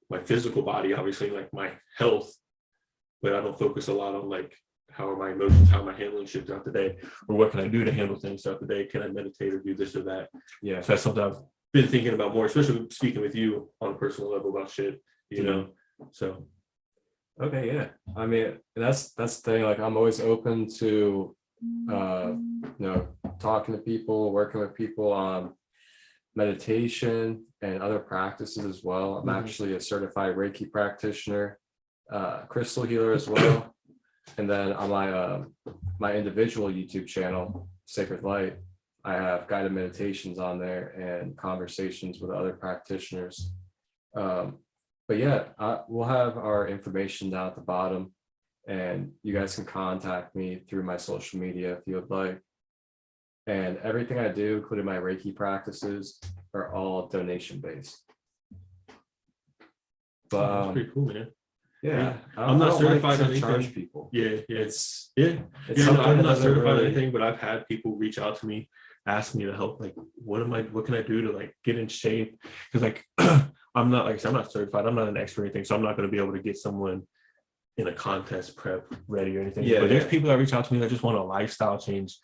my physical body, obviously, like my health, but I don't focus a lot on like how are my emotions, how am I handling shit throughout the day, or what can I do to handle things throughout the day? Can I meditate or do this or that? So that's something I've been thinking about more, especially speaking with you on a personal level about shit, you know. So okay, I mean that's the thing, like I'm always open to you know, talking to people, working with people on meditation and other practices as well. I'm actually a certified Reiki practitioner, crystal healer as well. And then on my individual YouTube channel, Sacred Light, I have guided meditations on there and conversations with other practitioners. But yeah, we'll have our information down at the bottom, and you guys can contact me through my social media if you would like. And everything I do, including my Reiki practices, are all donation based. But that's pretty cool, man. Yeah, I'm not certified to on charge anything. people. It's something I'm that not doesn't certified on really- anything, but I've had people reach out to me, ask me to help. Like, what can I do to like get in shape? Because like I'm not, like I said, I'm not certified. I'm not an expert or anything, so I'm not going to be able to get someone in a contest prep ready or anything. But there's people that reach out to me that just want a lifestyle change.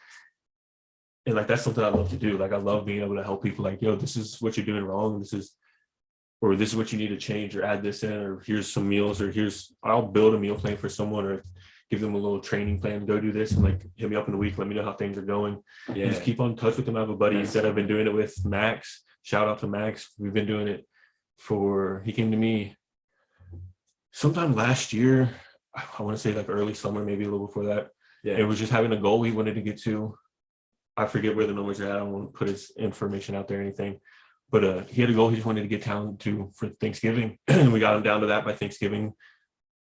And like that's something I love to do. Like I love being able to help people like, yo, this is what you're doing wrong. This is what you need to change or add this in, or here's some meals, or I'll build a meal plan for someone or give them a little training plan, go do this, and like hit me up in a week, let me know how things are going. And just keep on touch with them. I have a buddy that I've been doing it with, Max. Shout out to Max. We've been doing it he came to me sometime last year. I want to say like early summer, maybe a little before that. It was just having a goal he wanted to get to. I forget where the numbers are at. I don't want to put his information out there or anything. But he had a goal he just wanted to get down to for Thanksgiving. And we got him down to that by Thanksgiving.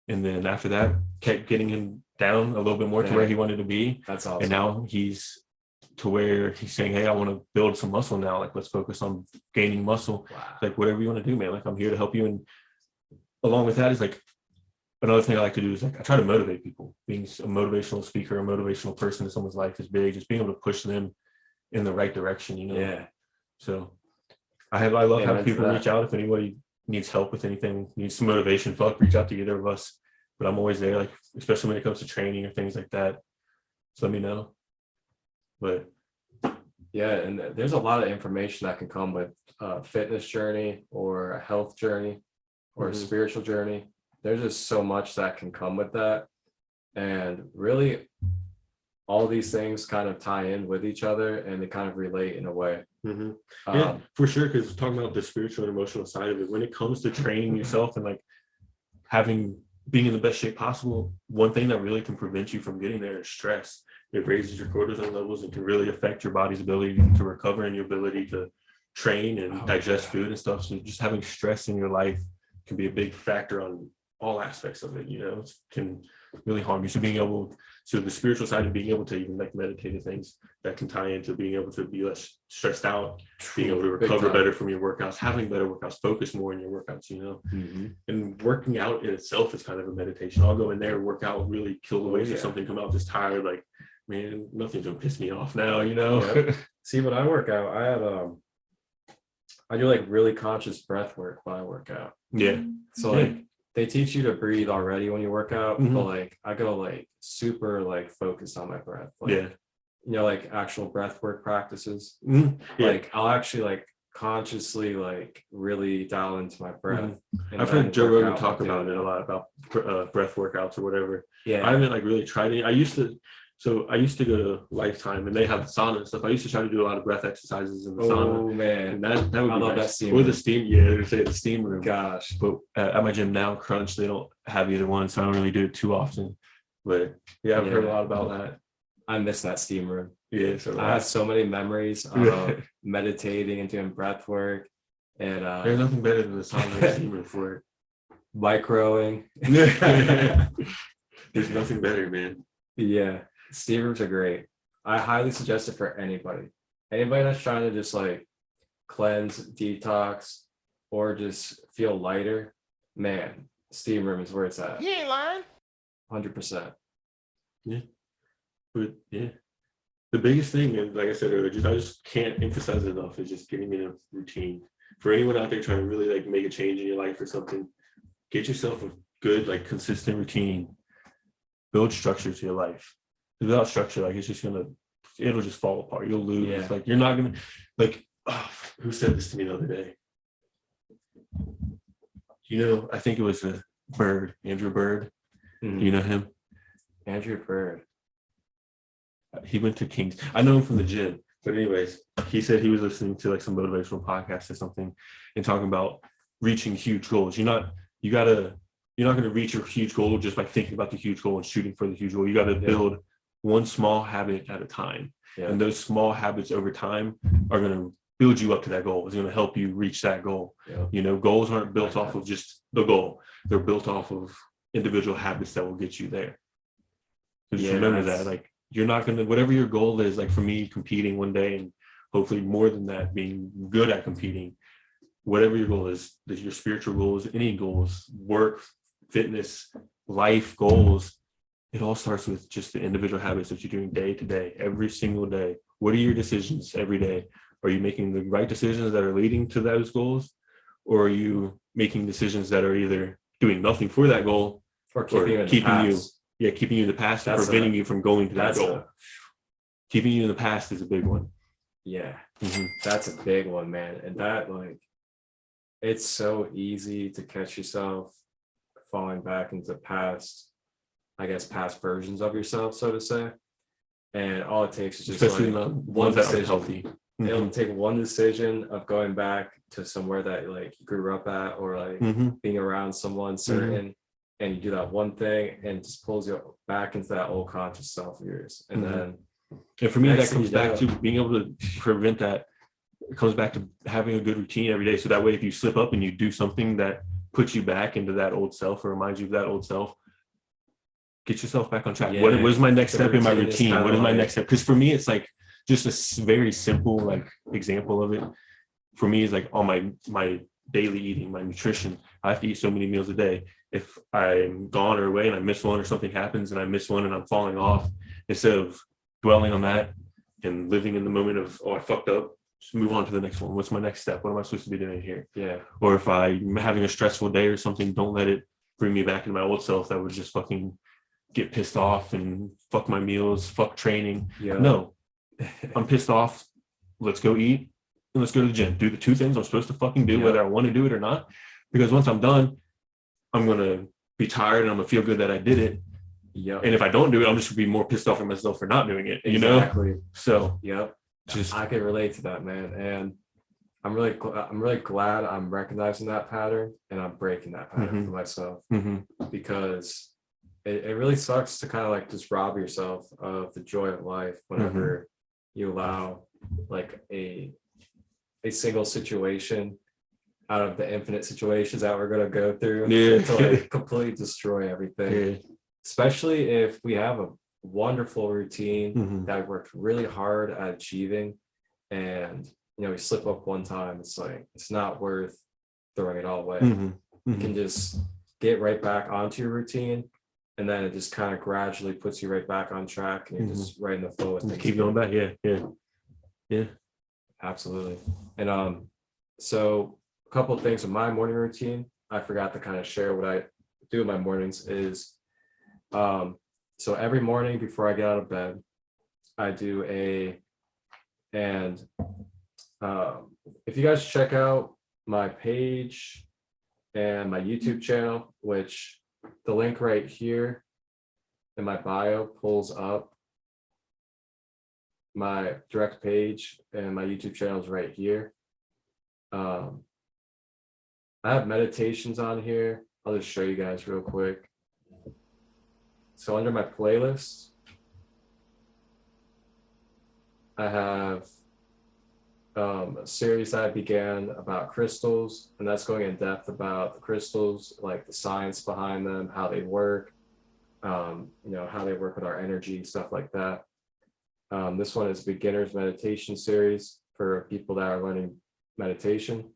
And then after that, kept getting him down a little bit more to where he wanted to be. That's awesome. And now he's to where he's saying, hey, I want to build some muscle now. Like, let's focus on gaining muscle. Wow. Like, whatever you want to do, man. Like, I'm here to help you. And along with that is like, another thing I like to do is like, I try to motivate people. Being a motivational speaker, a motivational person in someone's life is big. Just being able to push them in the right direction, you know? So I love having people reach out if anybody needs help with anything, needs some motivation, reach out to either of us. But I'm always there, like especially when it comes to training or things like that. So let me know. But yeah, and there's a lot of information that can come with a fitness journey or a health journey or a spiritual journey. There's just so much that can come with that. And really all these things kind of tie in with each other and they kind of relate in a way. Yeah, for sure. Because talking about the spiritual and emotional side of it, when it comes to training yourself and like being in the best shape possible, one thing that really can prevent you from getting there is stress. It raises your cortisol levels and can really affect your body's ability to recover and your ability to train and digest food and stuff. So just having stress in your life can be a big factor on all aspects of it, can really harm you. So the spiritual side of being able to even like meditate and things that can tie into being able to be less stressed out, being able to recover better from your workouts, having better workouts, focus more in your workouts, and working out in itself is kind of a meditation. I'll go in there, work out, really kill the weights or something, come out just tired, like, man, nothing's gonna piss me off now, Yep. See, when I work out, I do like really conscious breath work when I work out. Yeah. So like they teach you to breathe already when you work out, but like I go like super like focused on my breath. Like, like actual breath work practices. Like I'll actually like consciously like really dial into my breath. I've heard Joe Rogan talk about it a lot, about breath workouts or whatever. I haven't like really tried it. I used to go to Lifetime and they have sauna and stuff. I used to try to do a lot of breath exercises in the sauna. Oh man, and that would be nice. That steam or the steam. Yeah, they say the steam room. Gosh, but at my gym now, Crunch, they don't have either one, so I don't really do it too often. But I've heard a lot about that. I miss that steam room. Yeah, so I have so many mememories of meditating and doing breath work, and there's nothing better than the sauna and steam room for it. Microing. There's nothing better, man. Yeah. Steam rooms are great. I highly suggest it for anybody. Anybody that's trying to just like cleanse, detox, or just feel lighter, man, steam room is where it's at. You ain't lying. 100%. Yeah. But yeah. The biggest thing is, like I said earlier, I just can't emphasize it enough, is just getting in a routine. For anyone out there trying to really like make a change in your life or something, get yourself a good, like consistent routine. Build structure to your life. Without structure, like it'll just fall apart. You'll lose. Yeah. Like you're not gonna, like, who said this to me the other day? I think it was a Bird, Andrew Bird. Do you know him? Andrew Bird. He went to King's. I know him from the gym. But anyways, he said he was listening to like some motivational podcast or something and talking about reaching huge goals. You're not going to reach your huge goal just by thinking about the huge goal and shooting for the huge goal. You got to build one small habit at a time. Yeah. And those small habits over time are going to build you up to that goal. It's going to help you reach that goal. Yeah. Goals aren't built off of just the goal. They're built off of individual habits that will get you there. So just remember that, like, you're not going to, whatever your goal is, like for me, competing one day, and hopefully more than that, being good at competing, whatever your goal is, your spiritual goals, any goals, work, fitness, life goals, it all starts with just the individual habits that you're doing day to day, every single day. What are your decisions every day? Are you making the right decisions that are leading to those goals? Or are you making decisions that are either doing nothing for that goal or keeping you in the past and preventing you from going to that goal? Keeping you in the past is a big one. Yeah, that's a big one, man. And that, like, it's so easy to catch yourself falling back into past versions of yourself, so to say. And all it takes is just especially like one decision. Healthy. It'll take one decision of going back to somewhere that like you grew up at, or like being around someone certain, and you do that one thing and it just pulls you back into that old conscious self of yours. And then for me, that comes back to being able to prevent that. It comes back to having a good routine every day. So that way, if you slip up and you do something that puts you back into that old self or reminds you of that old self, get yourself back on track. What is my next step in my routine? What is my next step? Because for me, it's like just a very simple like example of it. For me, is like on my daily eating, my nutrition. I have to eat so many meals a day. If I'm gone or away and I miss one, or something happens and I miss one and I'm falling off, instead of dwelling on that and living in the moment of, I fucked up, just move on to the next one. What's my next step? What am I supposed to be doing here? Yeah. Or if I'm having a stressful day or something, don't let it bring me back into my old self that would just fucking get pissed off and fuck my meals, fuck training. Yeah. No, I'm pissed off. Let's go eat and let's go to the gym. Do the two things I'm supposed to fucking do, whether I want to do it or not. Because once I'm done, I'm going to be tired and I'm going to feel good that I did it. Yeah. And if I don't do it, I'm just going to be more pissed off at myself for not doing it. Exactly. You know? So, I can relate to that, man. And I'm really glad I'm recognizing that pattern and I'm breaking that pattern for myself, because it really sucks to kind of like just rob yourself of the joy of life whenever you allow like a single situation out of the infinite situations that we're gonna go through Yeah. to like completely destroy everything. Yeah. Especially if we have a wonderful routine Mhm. that we worked really hard at achieving, and we slip up one time, it's like it's not worth throwing it all away. Mhm. You can just get right back onto your routine, and then it just kind of gradually puts you right back on track, and you're just right in the flow with Just things. keep going back. Yeah. Absolutely. And so a couple of things with my morning routine, I forgot to kind of share what I do in my mornings is so every morning before I get out of bed, I do and if you guys check out my page and my YouTube channel, which the link right here in my bio pulls up my direct page, and my YouTube channel is right here. I have meditations on here. I'll just show you guys real quick. So under my playlist, I have a series that I began about crystals, and that's going in depth about the crystals, like the science behind them, how they work, how they work with our energy, stuff like that. This one is beginner's meditation series for people that are learning meditation.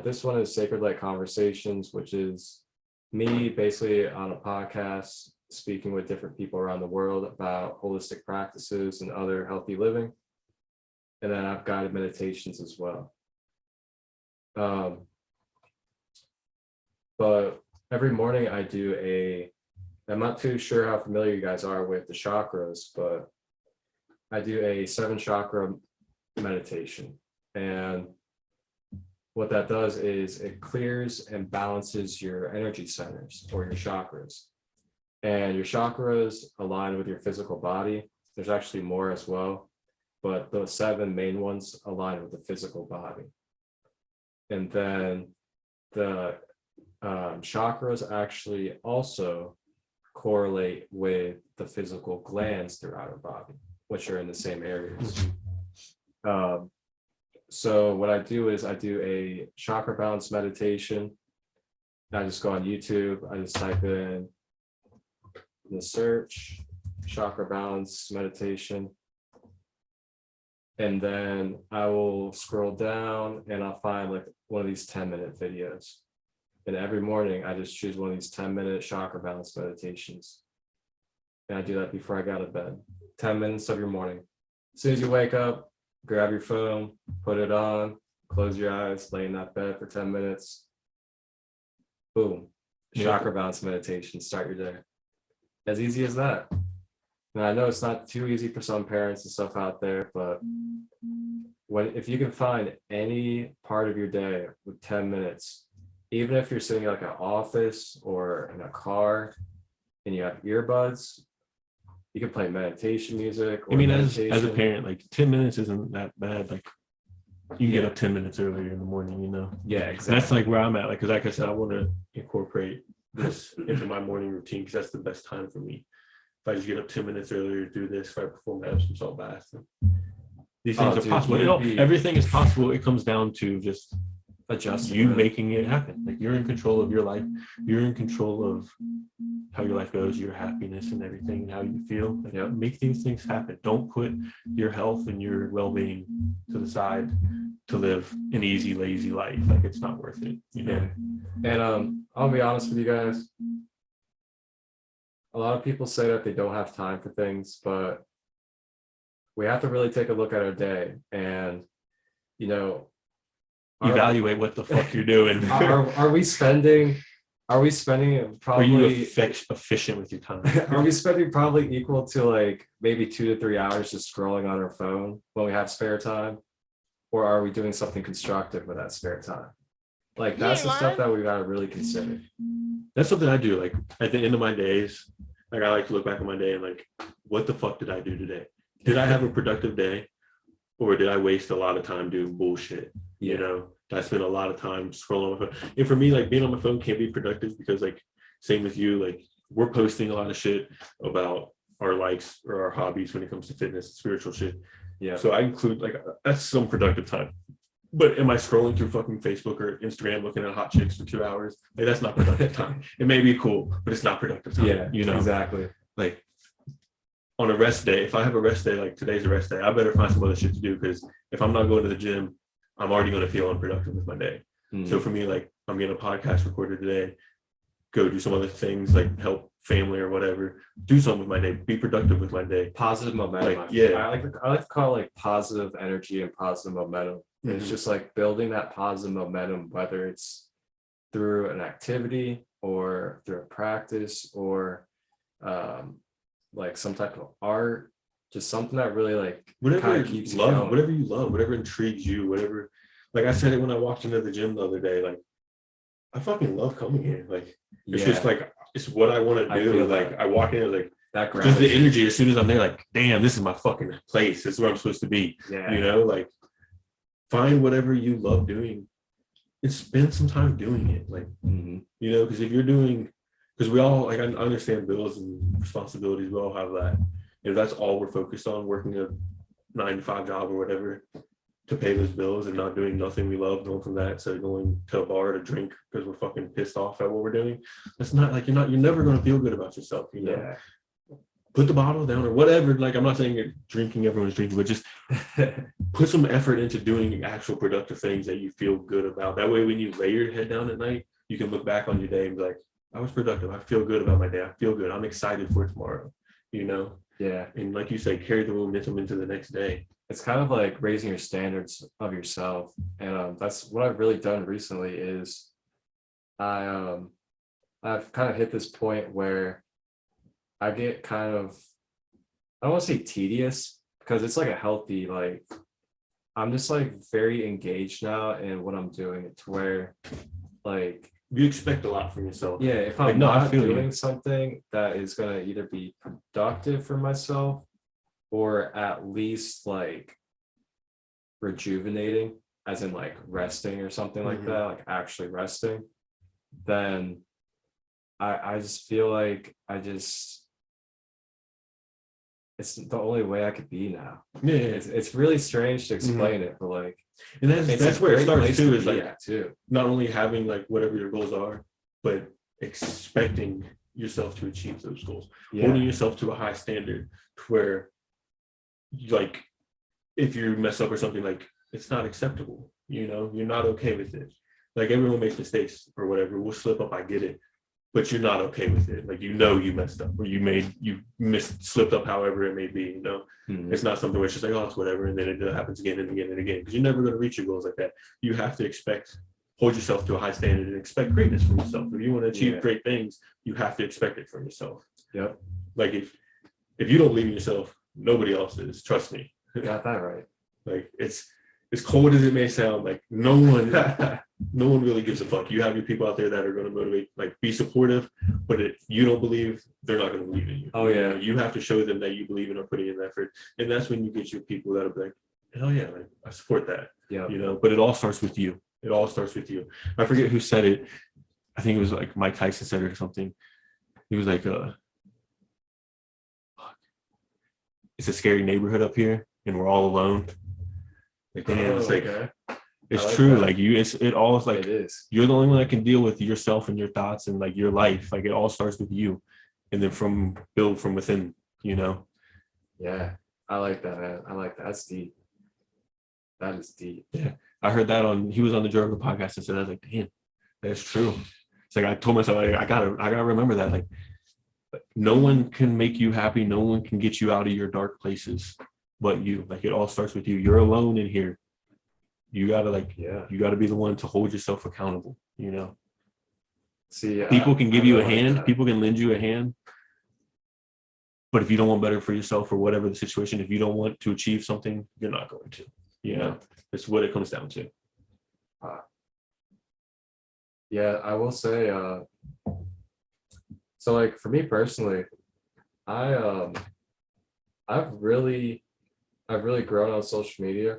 This one is Sacred Light Conversations, which is me basically on a podcast speaking with different people around the world about holistic practices and other healthy living. And then I've guided meditations as well. But every morning I do I'm not too sure how familiar you guys are with the chakras, but I do a 7 chakra meditation. And what that does is it clears and balances your energy centers or your chakras. And your chakras align with your physical body. There's actually more as well, but those 7 main ones align with the physical body. And then the chakras actually also correlate with the physical glands throughout our body, which are in the same areas. So what I do is I do a chakra balance meditation. I just go on YouTube. I just type in the search chakra balance meditation. And then I will scroll down and I'll find like one of these 10-minute videos. And every morning I just choose one of these 10-minute chakra balance meditations. And I do that before I go to bed. 10 minutes of your morning. As soon as you wake up, grab your phone, put it on, close your eyes, lay in that bed for 10 minutes. Boom. Chakra balance meditation, start your day. As easy as that. And I know it's not too easy for some parents and stuff out there, but if you can find any part of your day with 10 minutes, even if you're sitting in like an office or in a car and you have earbuds, you can play meditation music. I mean, as a parent, like 10 minutes isn't that bad. Like you can get up 10 minutes earlier in the morning, Yeah, exactly. And that's like where I'm at. Because like I said, I want to incorporate this into my morning routine because that's the best time for me. If I just get up 10 minutes earlier to do this, if I perform the Epsom salt bath, these things are possible. Everything is possible. It comes down to just adjusting, making it happen. Like you're in control of your life. You're in control of how your life goes, your happiness and everything, and how you feel. Like, make these things happen. Don't put your health and your well-being to the side to live an easy, lazy life. Like it's not worth it, And I'll be honest with you guys. A lot of people say that they don't have time for things, but we have to really take a look at our day and, evaluate what the fuck you're doing. Are we spending probably? Are you efficient with your time? Are we spending probably equal to like maybe 2 to 3 hours just scrolling on our phone when we have spare time? Or are we doing something constructive with that spare time? Like that's the stuff that we got to really consider. That's something I do. Like at the end of my days, like I like to look back on my day and like, what the fuck did I do today? Did I have a productive day? Or did I waste a lot of time doing bullshit? Did I spend a lot of time scrolling on my phone? And for me, like being on my phone can't be productive because like same with you, like we're posting a lot of shit about our likes or our hobbies when it comes to fitness, spiritual shit. Yeah. So I include like that's some productive time. But am I scrolling through fucking Facebook or Instagram looking at hot chicks for 2 hours? Like, that's not productive time. It may be cool, but it's not productive time. Yeah, you know, exactly. Like on a rest day, if I have a rest day, like today's a rest day, I better find some other shit to do, because if I'm not going to the gym, I'm already going to feel unproductive with my day. So for me, like, I'm getting a podcast recorded today, go do some other things, like help family or whatever, do something with my day, be productive with my day. Positive momentum. Like, yeah. I like to call it like positive energy and positive momentum. Mhm. It's just like building that positive momentum, whether it's through an activity or through a practice or like some type of art, just something that really like Whatever kind of keeps you love, you going. whatever you love, whatever intrigues you, whatever. Like I said it when I walked into the gym the other day, like I fucking love coming here. Like it's just like, it's what I want to do. Like I walk in, like that just the energy. As soon as I'm there, like, damn, this is my fucking place. This is where I'm supposed to be. Yeah. You know, like find whatever you love doing and spend some time doing it. Like, you know, because if you're doing, because we all, like, I understand bills and responsibilities. We all have that. If that's all we're focused on, working a 9-to-5 job or whatever to pay those bills and not doing nothing we love, going from that to going to a bar to drink because we're fucking pissed off at what we're doing, that's not like, you're never going to feel good about yourself, you know. Yeah. Put the bottle down or whatever. Like, I'm not saying you're drinking, everyone's drinking, but just put some effort into doing actual productive things that you feel good about. That way, when you lay your head down at night, you can look back on your day and be like, I was productive. I feel good about my day. I feel good. I'm excited for tomorrow, you know? Yeah. And like you say, carry the momentum into the next day. It's kind of like raising your standards of yourself. And that's what I've really done recently is I've kind of hit this point where I get kind of, I don't want to say tedious, because it's like a healthy, like, I'm just like very engaged now in what I'm doing, to where like you expect a lot from yourself. Yeah, if I'm not doing something that is going to either be productive for myself or at least like rejuvenating, as in like resting or something like that, like actually resting, then I just feel like it's the only way I could be now. Yeah, it's really strange to explain it, but like, and that's where it starts too, is like not only having like whatever your goals are, but expecting yourself to achieve those goals, holding yourself to a high standard, to where like if you mess up or something, like it's not acceptable, you know, you're not okay with it. Like everyone makes mistakes or whatever, we'll slip up, I get it, but you're not okay with it. Like, you know, you messed up or you slipped up, however it may be, you know. It's not something where it's just like, oh, it's whatever, and then it happens again and again and again, because you're never going to reach your goals like that. You have to hold yourself to a high standard and expect greatness from yourself. If you want to achieve great things, you have to expect it from yourself. Yep. Like if you don't believe in yourself, nobody else is. Trust me. You got that right. Like, it's as cold as it may sound, like no one really gives a fuck. You have your people out there that are going to motivate, like be supportive, but if you don't believe, they're not going to believe in you. Oh yeah. You have to show them that you believe in or putting in effort. And that's when you get your people that'll be like, hell yeah, like, I support that. Yeah. You know, but it all starts with you. It all starts with you. I forget who said it. I think it was like Mike Tyson said it or something. He was like, it's a scary neighborhood up here and we're all alone. Like, damn, it's like, it's like true. That. Like it all is like, it is. You're the only one that can deal with yourself and your thoughts and like your life. Like, it all starts with you, and then build from within, you know? Yeah. I like that, man. I like that. That's deep. That is deep. Yeah. I heard that he was on the Joe Rogan podcast and said, I was like, damn, that's true. It's like, I told myself, I gotta remember that. Like, no one can make you happy. No one can get you out of your dark places but you. Like, it all starts with you. You're alone in here. You gotta you gotta be the one to hold yourself accountable, you know? See, people can give you a hand. People can lend you a hand. But if you don't want better for yourself or whatever the situation, if you don't want to achieve something, you're not going to, you know? That's what it comes down to. Yeah, I will say, so like for me personally, I've really grown on social media.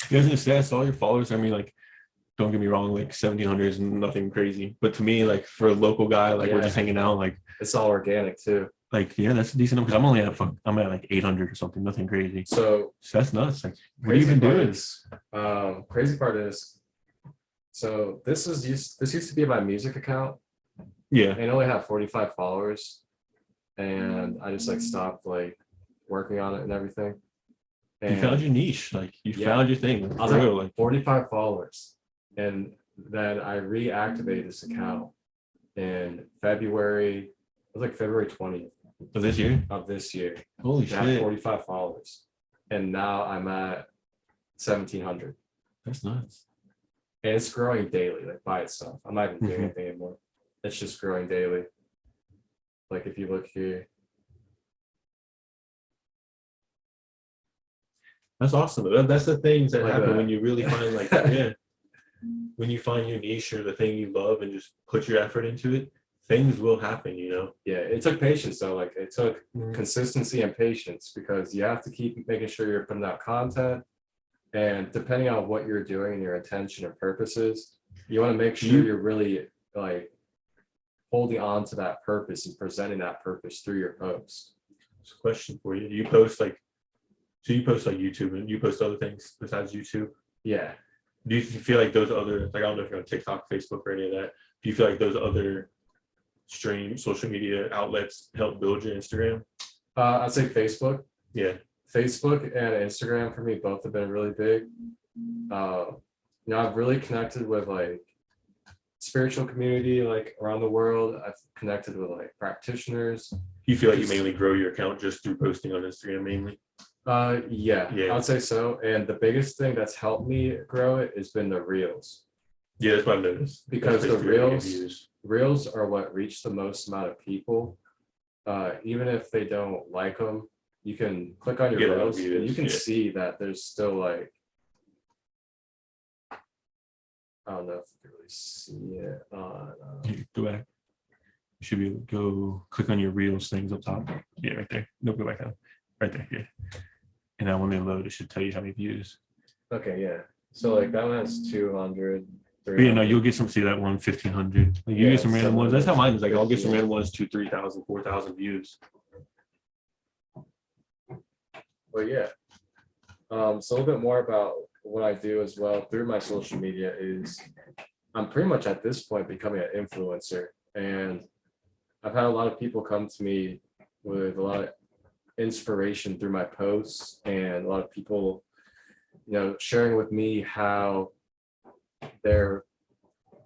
You guys say I saw your followers. I mean, like, don't get me wrong, like 1,700 is nothing crazy. But to me, like, for a local guy, like we're just hanging out, like it's all organic too. Like, yeah, that's a decent number because I'm at like 800 or something, nothing crazy. So that's nuts. Like, what have you been doing? Crazy part is, so this used to be my music account. Yeah. And I only have 45 followers. And I just like stopped like working on it and everything. And you found your niche, like you found your thing. I was like 45 followers. And then I reactivated this account in February. It was like February 20th of this year. Holy shit. I had 45 followers. And now I'm at 1,700. That's nuts. And it's growing daily, like by itself. I'm not even doing anything anymore. It's just growing daily. Like if you look here. That's awesome. That's the things that Like happen that. when you really find like when you find your niche or the thing you love and just put your effort into it, things will happen, you know. Yeah, it took patience though. Like it took consistency and patience because you have to keep making sure you're putting out content. And depending on what you're doing and your intention or purposes, you want to make sure you're really like holding on to that purpose and presenting that purpose through your post. It's a question for you. Do you post like YouTube and you post other things besides YouTube? Yeah. Do you feel like those other, like, I don't know if you're on TikTok, Facebook, or any of that. Do you feel like those other social media outlets help build your Instagram? I'd say Facebook. Yeah. Facebook and Instagram for me both have been really big. I've really connected with like spiritual community like around the world. I've connected with like practitioners. You feel like you mainly grow your account just through posting on Instagram mainly? Yeah, I would say so. And the biggest thing that's helped me grow it has been the reels. Yeah, that's what I've noticed. Because the reels are what reach the most amount of people. Even if they don't like them, you can click on your reels and you can see that there's still like, I don't know if you can really see it on. Go back. You should be able to go click on your reels things up top. Yeah, right there. No, go back down. Right there. Yeah. And now when they load, it should tell you how many views. Okay, yeah. So like that one has 200. Yeah, no, you'll get some. See that one 1,500. Like you get some random ones. That's how mine is. Like I'll get some random ones 2,000, 3,000, 4,000 views. But yeah. So a little bit more about what I do as well through my social media is I'm pretty much at this point becoming an influencer, and I've had a lot of people come to me with a lot of inspiration through my posts, and a lot of people, sharing with me how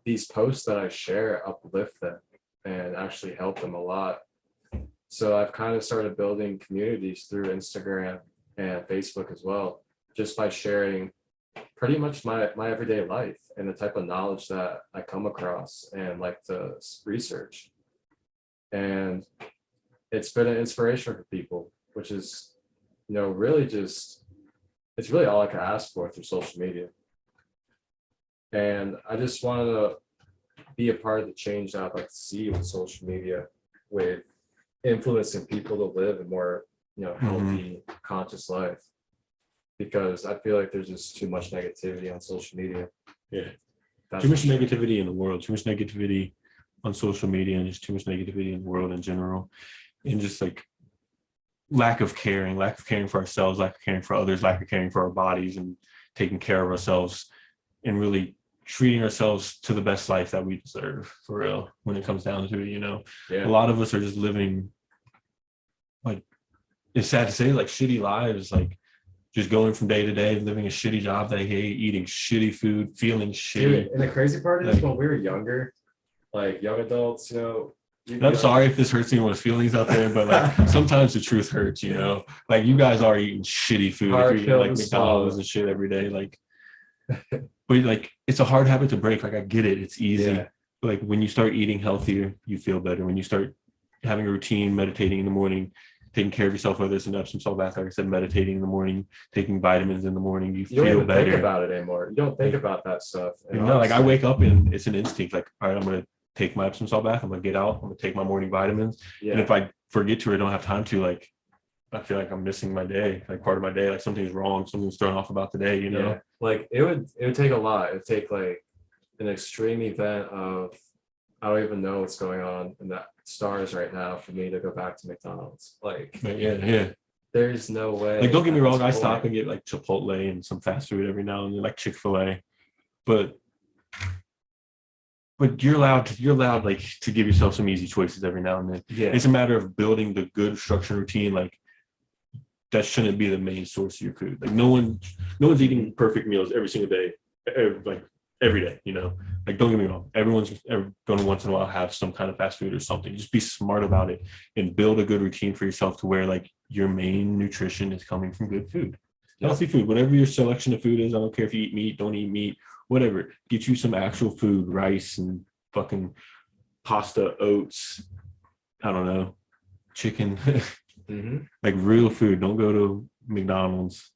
these posts that I share uplift them and actually help them a lot. So I've kind of started building communities through Instagram and Facebook as well, just by sharing pretty much my everyday life and the type of knowledge that I come across and like to research. And it's been an inspiration for people, which is, really just, it's really all I can ask for through social media. And I just wanted to be a part of the change that I'd like to see with social media, with influencing people to live a more, healthy, conscious life. Because I feel like there's just too much negativity on social media. Yeah. Too much negativity in the world, too much negativity on social media, and just too much negativity in the world in general. And just like lack of caring for ourselves, lack of caring for others, lack of caring for our bodies and taking care of ourselves and really treating ourselves to the best life that we deserve, for real, when it comes down to it, A lot of us are just living, like, it's sad to say, like shitty lives, like just going from day to day, living a shitty job they hate, eating shitty food, feeling shitty. Dude, and the crazy part is, when we were younger, like young adults, I'm sorry if this hurts anyone's feelings out there, but like sometimes the truth hurts, like you guys are eating shitty food if you're eating like McDonald's and shit every day, like but like it's a hard habit to break. Like I get it, it's easy. Yeah. Like when you start eating healthier, you feel better. When you start having a routine, meditating in the morning, taking care of yourself, whether it's an Epsom salt bath, like I said, meditating in the morning, taking vitamins in the morning, you feel don't even better. Think about it anymore. You don't think about that stuff. Like I wake up and it's an instinct. Like, all right, I'm gonna take my Epsom salt bath. I'm gonna get out. I'm gonna take my morning vitamins. Yeah. And if I forget to or don't have time to, like, I feel like I'm missing my day, like part of my day. Like something's wrong. Something's thrown off about the day. Like it would take a lot. It would take like an extreme event of I don't even know what's going on in the stars right now for me to go back to McDonald's. Like, yeah. there's no way. Like, don't get me at wrong, this I point. stop and get like Chipotle and some fast food every now and then, like Chick-fil-A. But you're allowed like to give yourself some easy choices every now and then. Yeah. It's a matter of building the good structured routine. Like, that shouldn't be the main source of your food. Like, no one's eating perfect meals every single day, every day, you know. Like, don't get me wrong, everyone's going to once in a while have some kind of fast food or something. Just be smart about it and build a good routine for yourself to where like your main nutrition is coming from good food. Healthy food, whatever your selection of food is. I don't care if you eat meat, don't eat meat, whatever. Get you some actual food, rice and fucking pasta, oats, I don't know, chicken. Like real food. Don't go to McDonald's.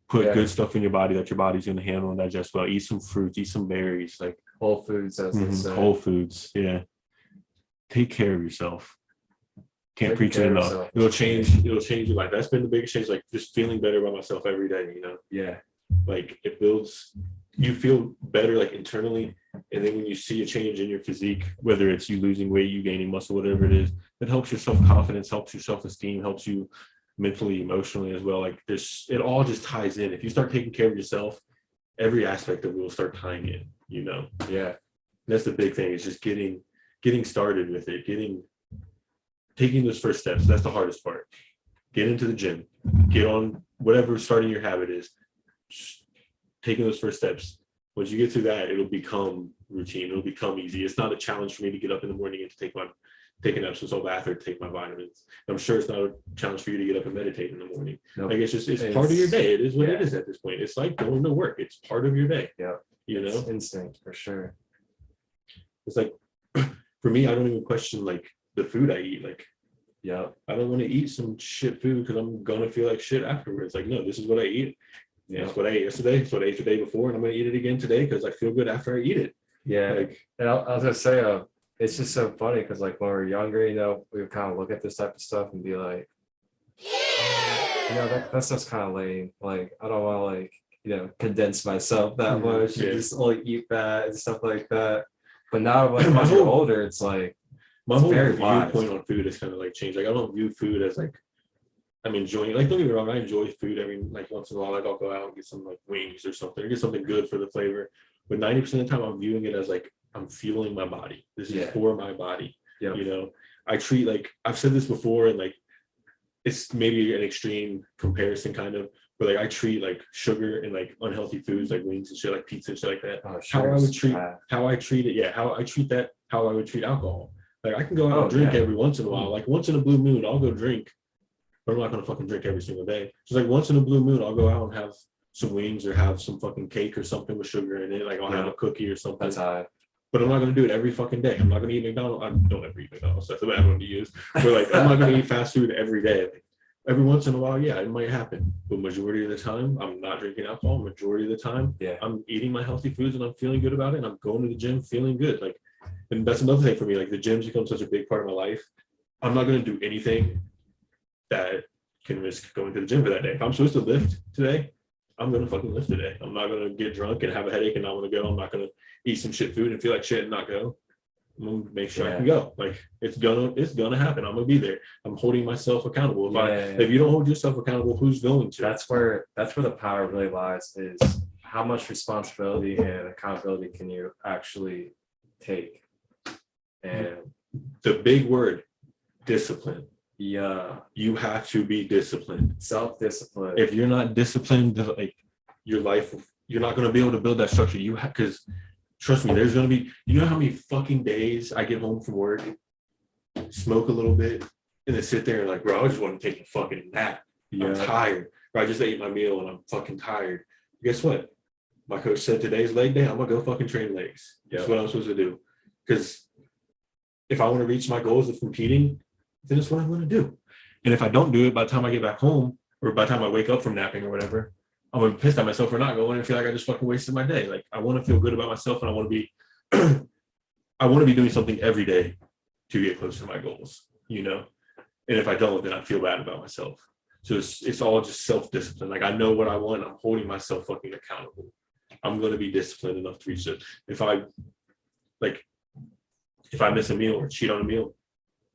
Put good stuff in your body that your body's going to handle and digest well. Eat some fruits, eat some berries, like Whole Foods, as they say. Whole Foods. Yeah. Take care of yourself. Can't Take preach it care of enough. yourself. It'll change your life. That's been the biggest change. Like, just feeling better about myself every day, you know? Yeah. Like, it builds, you feel better like internally. And then when you see a change in your physique, whether it's you losing weight, you gaining muscle, whatever it is, it helps your self-confidence, helps your self-esteem, helps you mentally, emotionally as well. Like, it all just ties in. If you start taking care of yourself, every aspect of it will start tying in, you know? Yeah. That's the big thing. It's just getting started with it, taking those first steps. That's the hardest part. Get into the gym, get on whatever starting your habit is, just taking those first steps. Once you get through that, it'll become routine. It'll become easy. It's not a challenge for me to get up in the morning and to take an Epsom salt bath or take my vitamins. I'm sure it's not a challenge for you to get up and meditate in the morning. Nope. Like, it's part of your day. It is what it is at this point. It's like going to work. It's part of your day. Yeah. You know? It's instinct for sure. It's like, for me, I don't even question like the food I eat. Like, yeah, I don't want to eat some shit food because I'm gonna feel like shit afterwards. Like, no, this is what I eat. Yeah, it's what I ate yesterday. It's what I ate the day before, and I'm gonna eat it again today because I feel good after I eat it. Yeah, like, and I was gonna say, it's just so funny because like when we're younger, you know, we would kind of look at this type of stuff and be like, you know, that stuff's kind of lame. Like, I don't want to like, you know, condense myself that much and just like eat that and stuff like that. But now, like, as you're older, it's like my whole viewpoint on food has kind of like changed. Like, I don't view food as like I'm enjoying. Like, don't get me wrong, I enjoy food every like once in a while. Like, I'll go out and get some like wings or something, or get something good for the flavor. But 90% of the time, I'm viewing it as like I'm fueling my body. This is for my body. Yeah. You know, I treat, like, I've said this before, and like it's maybe an extreme comparison kind of, but like I treat like sugar and like unhealthy foods like wings and shit, like pizza and shit like that. How I would treat that, how I would treat alcohol. Like, I can go out and drink every once in a while. Like, once in a blue moon, I'll go drink, but I'm not gonna fucking drink every single day. Just like once in a blue moon, I'll go out and have some wings or have some fucking cake or something with sugar in it. Like, I'll have a cookie or something. That's high. But I'm not going to do it every fucking day. I'm not going to eat McDonald's. I don't ever eat McDonald's. That's a bad one to use. But like, I'm not going to eat fast food every day. Like, every once in a while, yeah, it might happen. But majority of the time, I'm not drinking alcohol. Majority of the time, I'm eating my healthy foods and I'm feeling good about it. And I'm going to the gym feeling good. Like, and that's another thing for me. Like, the gym's become such a big part of my life. I'm not going to do anything that can risk going to the gym for that day. If I'm supposed to lift today, I'm going to fucking lift today. I'm not going to get drunk and have a headache and not want to go. I'm not going to eat some shit food and feel like shit and not go. I'm going to make sure I can go. Like, it's gonna happen. I'm going to be there. I'm holding myself accountable. If you don't hold yourself accountable, who's going to? That's where the power really lies, is how much responsibility and accountability can you actually take? And the big word, discipline. Yeah, you have to be disciplined. Self-discipline. If you're not disciplined, like, your life, you're not going to be able to build that structure. You have, because trust me, there's going to be, you know how many fucking days I get home from work, smoke a little bit, and then sit there and like, bro, I just want to take a fucking nap. I'm tired. Or I just ate my meal and I'm fucking tired. Guess what? My coach said today's leg day. I'm gonna go fucking train legs. That's what I'm supposed to do. Because if I want to reach my goals of competing, then it's what I'm going to do. And if I don't do it, by the time I get back home, or by the time I wake up from napping or whatever, I'm going to be pissed at myself for not going and feel like I just fucking wasted my day. Like, I want to feel good about myself, and I want to be, I want to be doing something every day to get closer to my goals, you know? And if I don't, then I feel bad about myself. So it's all just self-discipline. Like, I know what I want. I'm holding myself fucking accountable. I'm going to be disciplined enough to reach it. If I, like, if I miss a meal or cheat on a meal,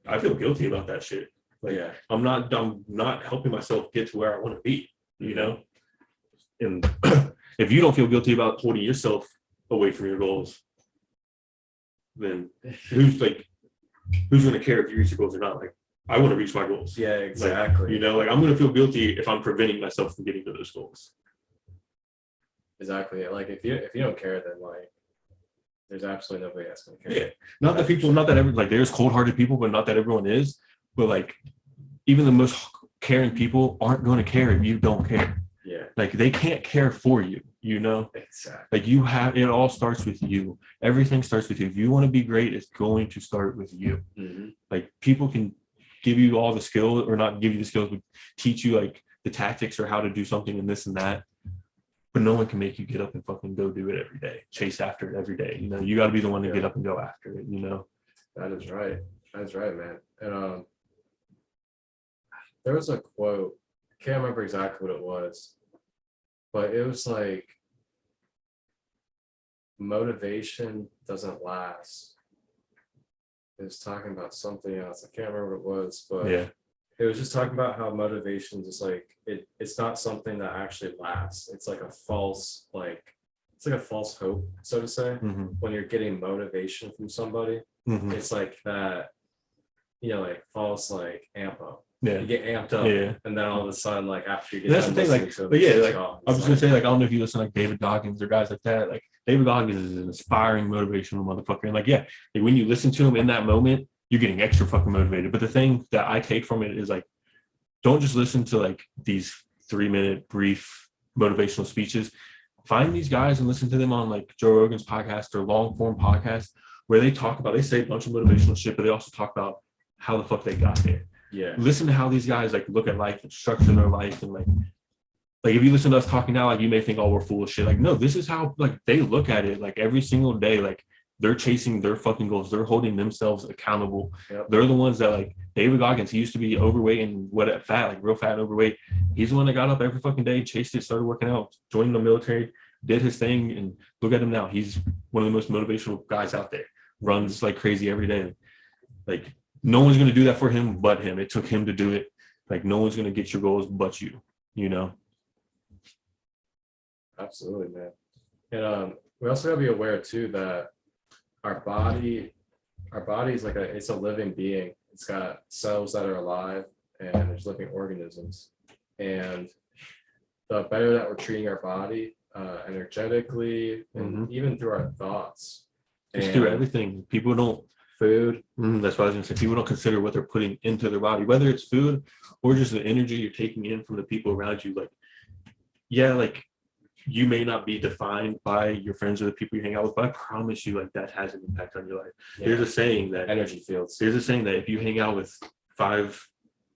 I feel guilty about that shit. Like, Yeah. I'm not helping myself get to where I want to be, you know? And if you don't feel guilty about holding yourself away from your goals, then who's going to care if you reach your goals or not? Like, I want to reach my goals. Yeah, exactly. Like, you know, like I'm going to feel guilty if I'm preventing myself from getting to those goals. Exactly. Like if you don't care, then like there's absolutely nobody that's gonna care. Yeah. Not that everyone, like there's cold-hearted people, but not that everyone is. But like even the most caring people aren't going to care if you don't care. Yeah. Like they can't care for you, you know? Exactly. Like it all starts with you. Everything starts with you. If you want to be great, it's going to start with you. Mm-hmm. Like people can give you all the skills or not give you the skills, but teach you like the tactics or how to do something and this and that. But no one can make you get up and fucking go do it every day, chase after it every day. You know, you got to be the one to get up and go after it, you know? That is right. That's right, man. And there was a quote, can't remember exactly what it was, but it was like, motivation doesn't last. It was talking about something else. I can't remember what it was, but Yeah. it was just talking about how motivation is like it's not something that actually lasts. It's like a false hope, so to say. Mm-hmm. When you're getting motivation from somebody, Mm-hmm. it's like that, like false like ammo. Yeah. You get amped up, and then all of a sudden, like after you get that's the thing, like, to but yeah, like gone. I was gonna say, like, I don't know if you listen to like David Goggins or guys like that. Like David Goggins is an inspiring, motivational motherfucker. And like, yeah, like when you listen to him in that moment, you're getting extra fucking motivated. But the thing that I take from it is like, don't just listen to like these 3-minute brief motivational speeches. Find these guys and listen to them on like Joe Rogan's podcast or long form podcast where they say a bunch of motivational shit, but they also talk about how the fuck they got there. Yeah. Listen to how these guys like look at life and structure their life, and like if you listen to us talking now, like you may think, oh, we're full of shit. Like, no, this is how like they look at it. Like every single day, like they're chasing their fucking goals. They're holding themselves accountable. Yep. They're the ones that like David Goggins, he used to be overweight and real fat and overweight. He's the one that got up every fucking day, chased it, started working out, joined the military, did his thing, and look at him now. He's one of the most motivational guys out there. Runs like crazy every day. Like no one's gonna do that for him but him. It took him to do it. Like no one's gonna get your goals but you, you know? Absolutely, man. And we also gotta be aware too that our body is like it's a living being. It's got cells that are alive and there's living organisms. And the better that we're treating our body energetically and even through our thoughts. Just through everything. People don't food. That's what I was gonna say. People don't consider what they're putting into their body, whether it's food or just the energy you're taking in from the people around you. Like, yeah, like you may not be defined by your friends or the people you hang out with, but I promise you, like that has an impact on your life. Yeah. There's a saying that energy fields. There's a saying that if you hang out with 5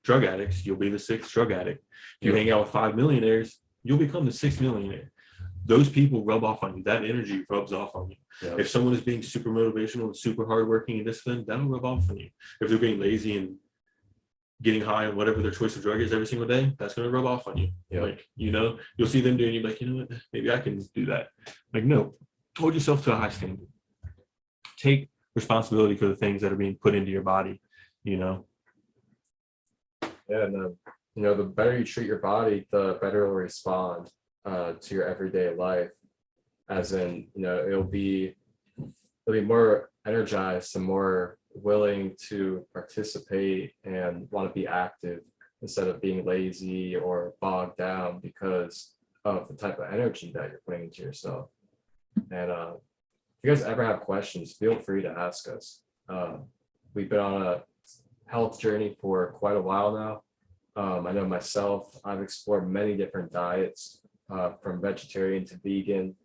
drug addicts, you'll be the 6th drug addict. If you hang out with 5 millionaires, you'll become the 6th millionaire. Those people rub off on you. That energy rubs off on you. Yep. If someone is being super motivational and super hardworking and disciplined, that'll rub off on you. If they're being lazy and getting high on whatever their choice of drug is every single day, that's going to rub off on you. Yep. Like, you know, you'll see them doing, you're like, you know what, maybe I can do that. Like, no, hold yourself to a high standard. Take responsibility for the things that are being put into your body, you know? Yeah, and the better you treat your body, the better it'll respond to your everyday life. As in, it'll be more energized and more willing to participate and want to be active instead of being lazy or bogged down because of the type of energy that you're putting into yourself. And if you guys ever have questions, feel free to ask us. We've been on a health journey for quite a while now. I know myself, I've explored many different diets, from vegetarian to vegan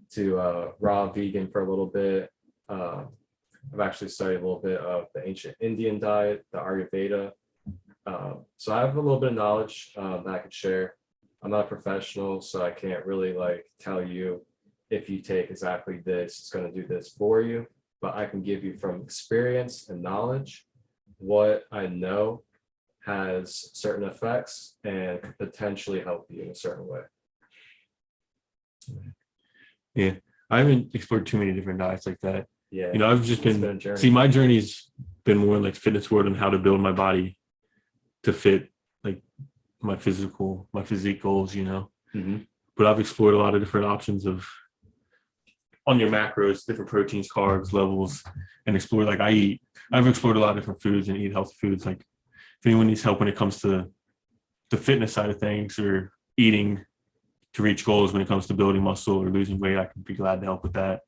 to raw vegan for a little bit. I've actually studied a little bit of the ancient Indian diet, the Ayurveda. So I have a little bit of knowledge that I could share. I'm not a professional, so I can't really tell you if you take exactly this, it's going to do this for you. But I can give you from experience and knowledge what I know has certain effects and could potentially help you in a certain way. Yeah, I haven't explored too many different diets like that. Yeah. You know, I've just It's been a journey. see, my journey's been more like fitness world and how to build my body to fit like my physique goals, you know. But I've explored a lot of different options of on your macros, different proteins, carbs, levels, and explored like I've explored a lot of different foods and eat healthy foods. Like if anyone needs help when it comes to the fitness side of things or eating to reach goals when it comes to building muscle or losing weight, I can be glad to help with that.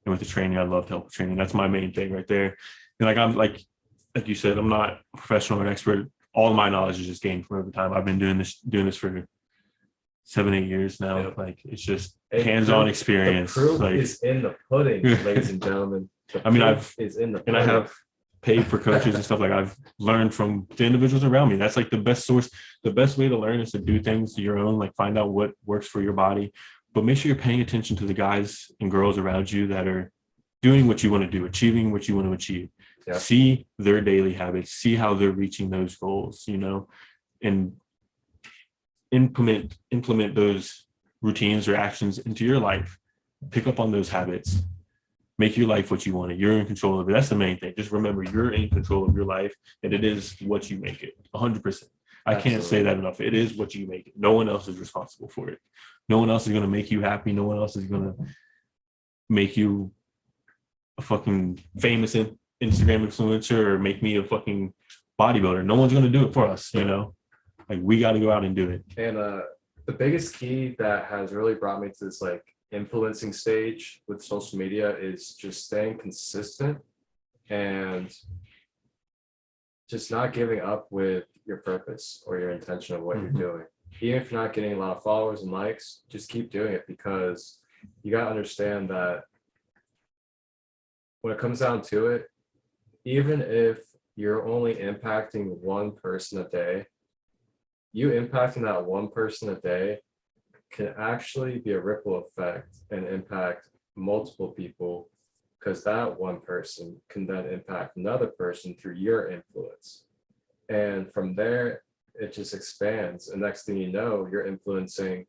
And with the training, I'd love to help with training. That's my main thing right there. And like I'm like you said, I'm not a professional or an expert. All of my knowledge is just gained from over time. I've been doing this for 7-8 years now. Yep. Like it's just hands-on experience. The proof like, is in the pudding, ladies and gentlemen. I have paid for coaches and stuff. Like I've learned from the individuals around me. That's like the best source. The best way to learn is to do things your own, like find out what works for your body, but make sure you're paying attention to the guys and girls around you that are doing what you want to do, achieving what you want to achieve. Yeah. See their daily habits, see how they're reaching those goals, you know, and implement those routines or actions into your life. Pick up on those habits. Make your life what you want it. You're in control of it. That's the main thing. Just remember, you're in control of your life, and it is what you make it. 100%. I can't say that enough. It is what you make it. No one else is responsible for it. No one else is going to make you happy. No one else is going to make you a fucking famous Instagram influencer or make me a fucking bodybuilder. No one's going to do it for us, you know? Like, we got to go out and do it. And the biggest key that has really brought me to this, like, influencing stage with social media is just staying consistent and just not giving up with your purpose or your intention of what you're doing. Even if you're not getting a lot of followers and likes, just keep doing it, because you got to understand that when it comes down to it, even if you're only impacting one person a day, you impacting that one person a day can actually be a ripple effect and impact multiple people, because that one person can then impact another person through your influence. And from there, it just expands. And next thing you know, you're influencing,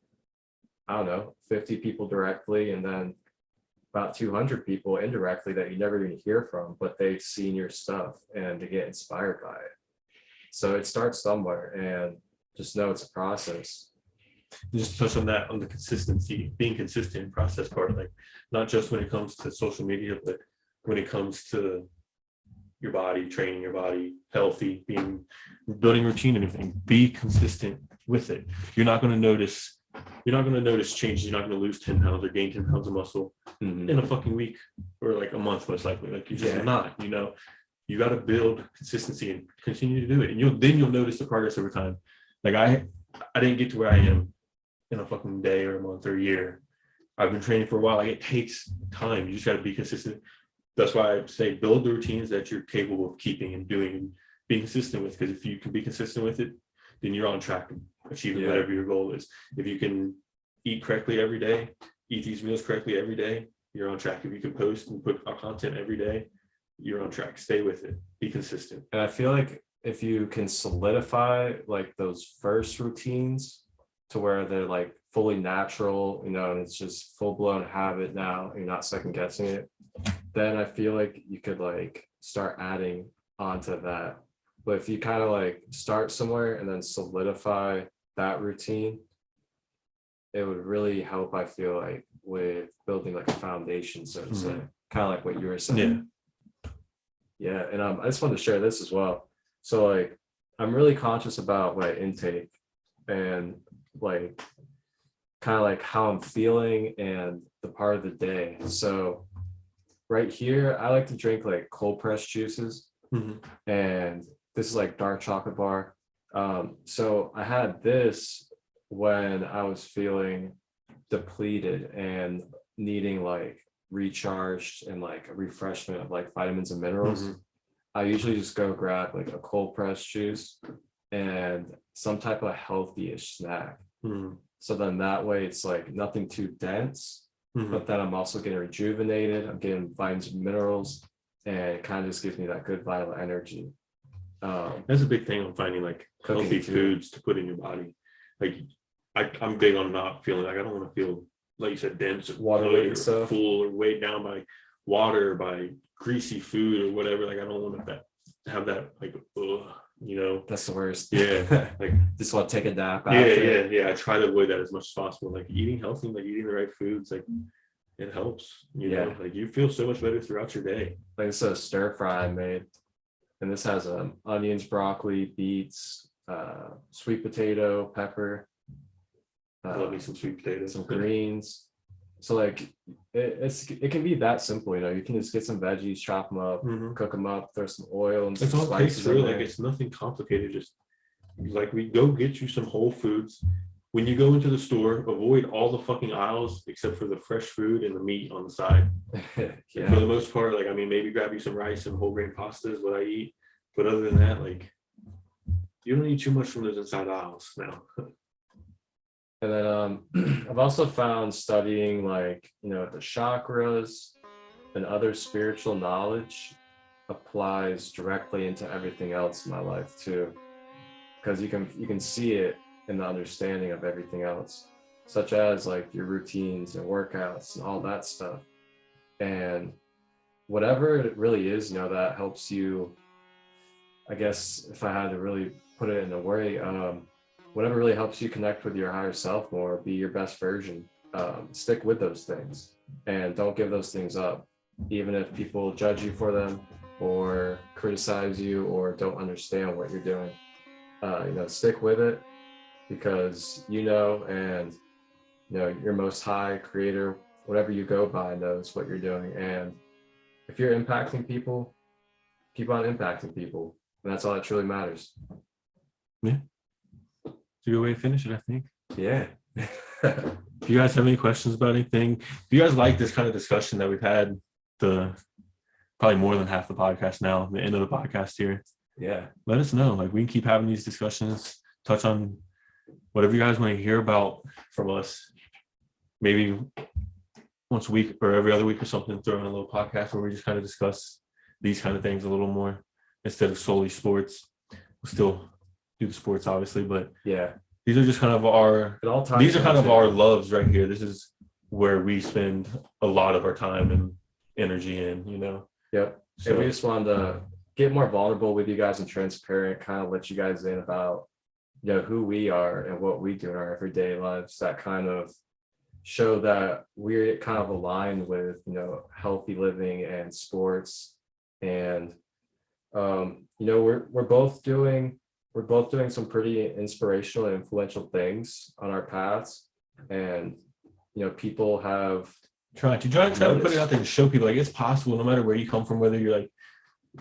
I don't know, 50 people directly, and then about 200 people indirectly that you never even hear from, but they've seen your stuff and they get inspired by it. So it starts somewhere, and just know it's a process. Just touch on that, on the consistency, being consistent in process part, like not just when it comes to social media, but when it comes to your body, training your body, healthy, building routine and everything. Be consistent with it. You're not going to notice changes. You're not going to lose 10 pounds or gain 10 pounds of muscle in a fucking week or like a month, most likely. Like you just not, you know. You got to build consistency and continue to do it, and you'll notice the progress over time. Like I didn't get to where I am in a fucking day or a month or a year. I've been training for a while. Like it takes time. You just got to be consistent. That's why I say build the routines that you're capable of keeping and doing and being consistent with. Because if you can be consistent with it, then you're on track to achieving whatever your goal is. If you can eat correctly every day, eat these meals correctly every day, you're on track. If you can post and put out content every day, you're on track. Stay with it. Be consistent. And I feel like if you can solidify like those first routines to where they're like fully natural, you know, and it's just full blown habit now, you're not second guessing it, then I feel like you could like start adding onto that. But if you kind of like start somewhere and then solidify that routine, it would really help, I feel like, with building like a foundation, so to say, kind of like what you were saying. Yeah. And I just wanted to share this as well. So like, I'm really conscious about what I intake and like kind of like how I'm feeling and the part of the day. So right here, I like to drink like cold pressed juices, and this is like dark chocolate bar. So I had this when I was feeling depleted and needing like recharged and like a refreshment of like vitamins and minerals. I usually just go grab like a cold pressed juice and some type of healthy-ish snack. So then that way it's like nothing too dense, but then I'm also getting rejuvenated. I'm getting vitamins and minerals, and it kind of just gives me that good vital energy. That's a big thing on finding like healthy foods to put in your body. Like I'm big on not feeling like, I don't want to feel, like you said, dense, water weight or stuff, full or weighed down by water, by greasy food or whatever. Like I don't want to have that like, ugh, you know. That's the worst. Yeah, like just want to take a nap after. Yeah. I try to avoid that as much as possible. Like eating healthy, like eating the right foods, like it helps. You know, like you feel so much better throughout your day. Like this is a stir fry I made, and this has onions, broccoli, beets, sweet potato, pepper. Love me some sweet potatoes, some greens. So like it can be that simple, you know. You can just get some veggies, chop them up, cook them up, throw some oil and some it's all spices through. in there. Like it's nothing complicated. Just like we go get you some whole foods. When you go into the store, avoid all the fucking aisles except for the fresh food and the meat on the side. Yeah. For the most part, like I mean, maybe grab you some rice and whole grain pasta is what I eat. But other than that, like you don't eat too much from those inside aisles now. And then I've also found studying like, you know, the chakras and other spiritual knowledge applies directly into everything else in my life too. Because you can see it in the understanding of everything else, such as like your routines and workouts and all that stuff. And whatever it really is, you know, that helps you, I guess if I had to really put it in a way, whatever really helps you connect with your higher self more, be your best version, stick with those things and don't give those things up, even if people judge you for them or criticize you or don't understand what you're doing. You know, stick with it because you know, and you know, your most high creator, whatever you go by, knows what you're doing. And if you're impacting people, keep on impacting people. And that's all that truly matters. Yeah. It's a good way to finish it, I think. Yeah. If you guys have any questions about anything, if you guys like this kind of discussion that we've had, probably more than half the podcast now, the end of the podcast here. Yeah. Let us know. Like we can keep having these discussions, touch on whatever you guys want to hear about from us. Maybe once a week or every other week or something, throw in a little podcast where we just kind of discuss these kind of things a little more instead of solely sports. We'll still do the sports, obviously, but yeah, these are just kind of our loves right here. This is where we spend a lot of our time and energy in, you know. Yep. So and we just wanted to get more vulnerable with you guys and transparent, kind of let you guys in about, you know, who we are and what we do in our everyday lives, that kind of show that we're kind of aligned with, you know, healthy living and sports. And you know, we're both doing some pretty inspirational and influential things on our paths. And you know, people have trying to put it out there to show people like it's possible no matter where you come from, whether you're like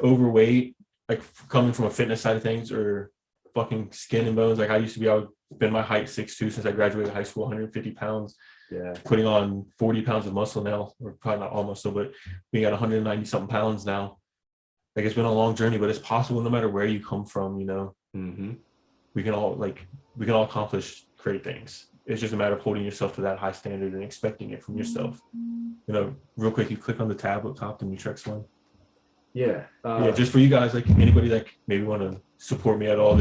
overweight, like coming from a fitness side of things, or fucking skin and bones. Like I used to be, I've been my height 6'2" since I graduated high school, 150 pounds. Yeah. Putting on 40 pounds of muscle now, or probably not all muscle, but being at 190 something pounds now. Like it's been a long journey, but it's possible no matter where you come from, you know. We can all accomplish great things. It's just a matter of holding yourself to that high standard and expecting it from yourself. You know, real quick, you click on the tab up top, the Nutrex one. Yeah. Just for you guys, like anybody that maybe want to support me at all,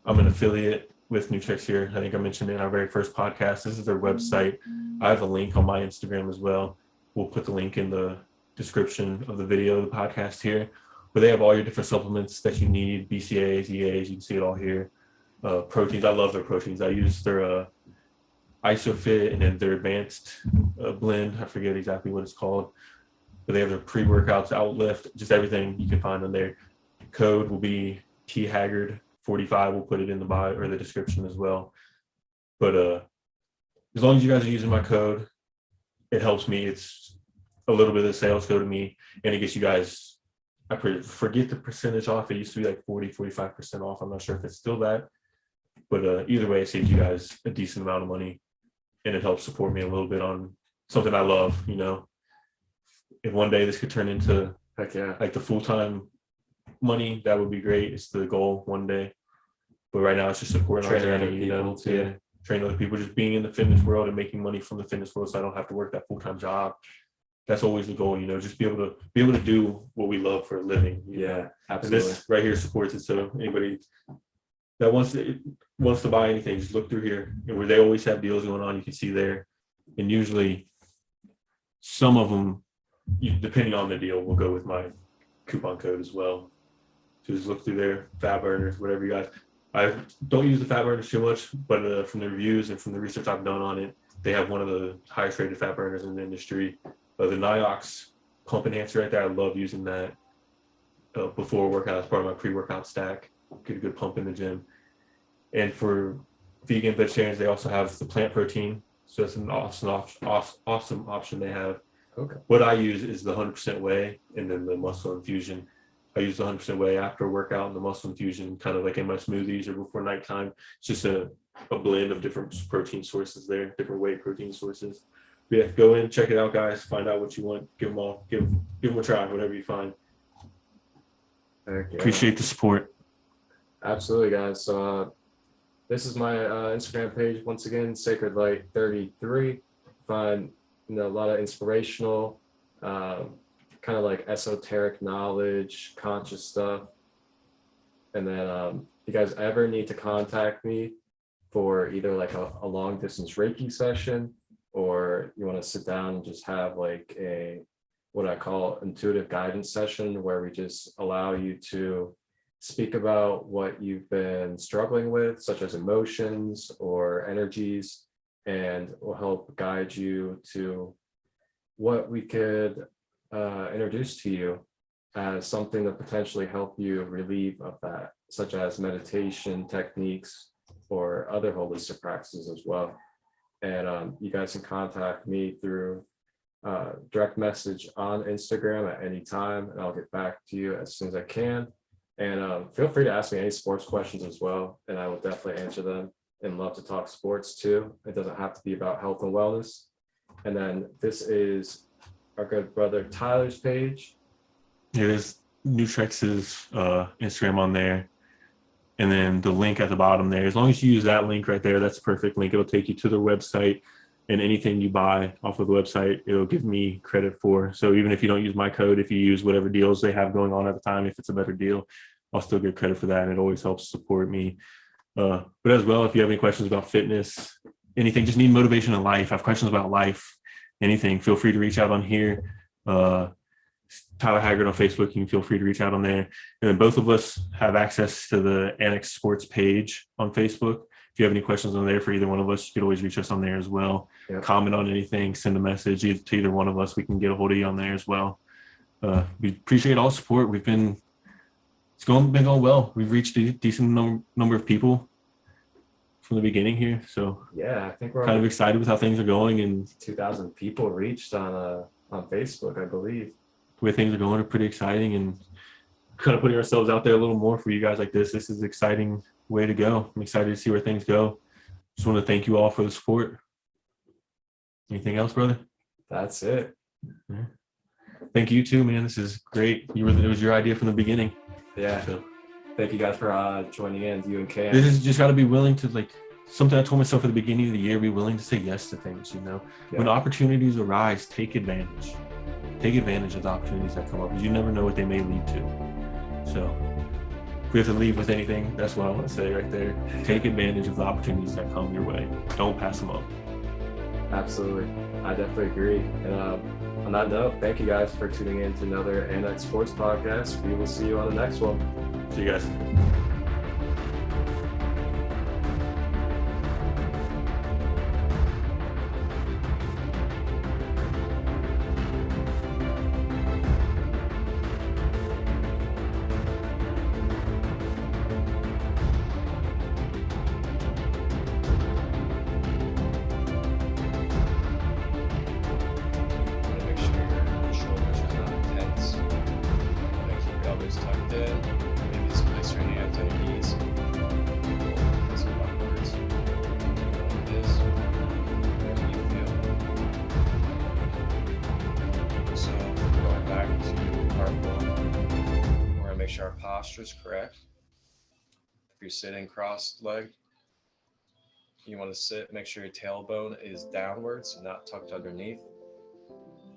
I'm an affiliate with Nutrex here. I think I mentioned in our very first podcast, this is their website. I have a link on my Instagram as well. We'll put the link in the description of the video of the podcast here, where they have all your different supplements that you need, BCAAs, EAs, you can see it all here. Proteins, I love their proteins. I use their ISOFIT and then their advanced blend. I forget exactly what it's called, but they have their pre-workouts, Outlift, just everything you can find on there. Code will be THaggard45. We'll put it in the bio or the description as well. But as long as you guys are using my code, it helps me. It's a little bit of the sales go to me, and it gets you guys, I forget the percentage off. It used to be like 45% off. I'm not sure if it's still that, but either way, it saves you guys a decent amount of money, and it helps support me a little bit on something I love, you know. If one day this could turn into like the full-time money, that would be great. It's the goal one day, but right now it's just supporting our journey, you know, to train other people, just being in the fitness world and making money from the fitness world, so I don't have to work that full-time job. That's always the goal, you know, just be able to do what we love for a living. Yeah, absolutely. And this right here supports it. So anybody that wants to buy anything, just look through here, and where they always have deals going on, you can see there. And usually some of them depending on the deal, we'll go with my coupon code as well. So just look through there, fat burners, whatever you guys. I don't use the fat burners too much, but from the reviews and from the research I've done on it, they have one of the highest rated fat burners in the industry. The Niox pump enhancer right there, I love using that before workout as part of my pre-workout stack. Get a good pump in the gym. And for vegan vegetarians, they also have the plant protein. So it's an awesome option they have. Okay. What I use is the 100% whey and then the muscle infusion. I use the 100% whey after a workout and the muscle infusion kind of like in my smoothies or before nighttime. It's just a blend of different protein sources there, different whey protein sources. But yeah, go in, check it out, guys. Find out what you want. Give them all. Give them a try, whatever you find. Okay. Appreciate the support. Absolutely, guys. So this is my Instagram page. Once again, Sacred Light 33. Find a lot of inspirational, kind of like esoteric knowledge, conscious stuff. And then if you guys ever need to contact me for either like a long distance Reiki session, or you want to sit down and just have like a what I call intuitive guidance session, where we just allow you to speak about what you've been struggling with, such as emotions or energies, and will help guide you to what we could introduce to you as something to potentially help you relieve of that, such as meditation techniques or other holistic practices as well. And you guys can contact me through direct message on Instagram at any time, and I'll get back to you as soon as I can. And feel free to ask me any sports questions as well, and I will definitely answer them, and love to talk sports too. It doesn't have to be about health and wellness. And then this is our good brother Tyler's page. Yeah, there's Nutrex's Instagram on there. And then the link at the bottom there. As long as you use that link right there, that's a perfect link. It'll take you to their website, and anything you buy off of the website, it'll give me credit for. So even if you don't use my code, if you use whatever deals they have going on at the time, if it's a better deal, I'll still get credit for that. And it always helps support me. But as well, if you have any questions about fitness, anything, just need motivation in life, have questions about life, anything, feel free to reach out on here. Tyler Haggard on Facebook, you can feel free to reach out on there. And then both of us have access to the Annex Sports page on Facebook. If you have any questions on there for either one of us, you could always reach us on there as well. Yep. Comment on anything, send a message to either one of us. We can get a hold of you on there as well. We appreciate all support. Been going well. We've reached a decent number of people from the beginning here. So yeah, I think we're kind of excited with how things are going. And 2,000 people reached on Facebook, I believe. The way things are going are pretty exciting, and kind of putting ourselves out there a little more for you guys like this. This is an exciting way to go. I'm excited to see where things go. Just want to thank you all for the support. Anything else, brother? That's it. Yeah. Thank you too, man. This is great. It was your idea from the beginning. Yeah. So, thank you guys for joining in, you and Cam. This is just got to be willing to, something I told myself at the beginning of the year, be willing to say yes to things, Yeah. When opportunities arise, take advantage. Take advantage of the opportunities that come up, because you never know what they may lead to. So if we have to leave with anything, that's what I want to say right there. Take advantage of the opportunities that come your way. Don't pass them up. Absolutely. I definitely agree. And on that note, thank you guys for tuning in to another Annex Sports podcast. We will see you on the next one. See you guys. Our posture is correct. If you're sitting cross-legged, you want to sit, make sure your tailbone is downwards, not tucked underneath.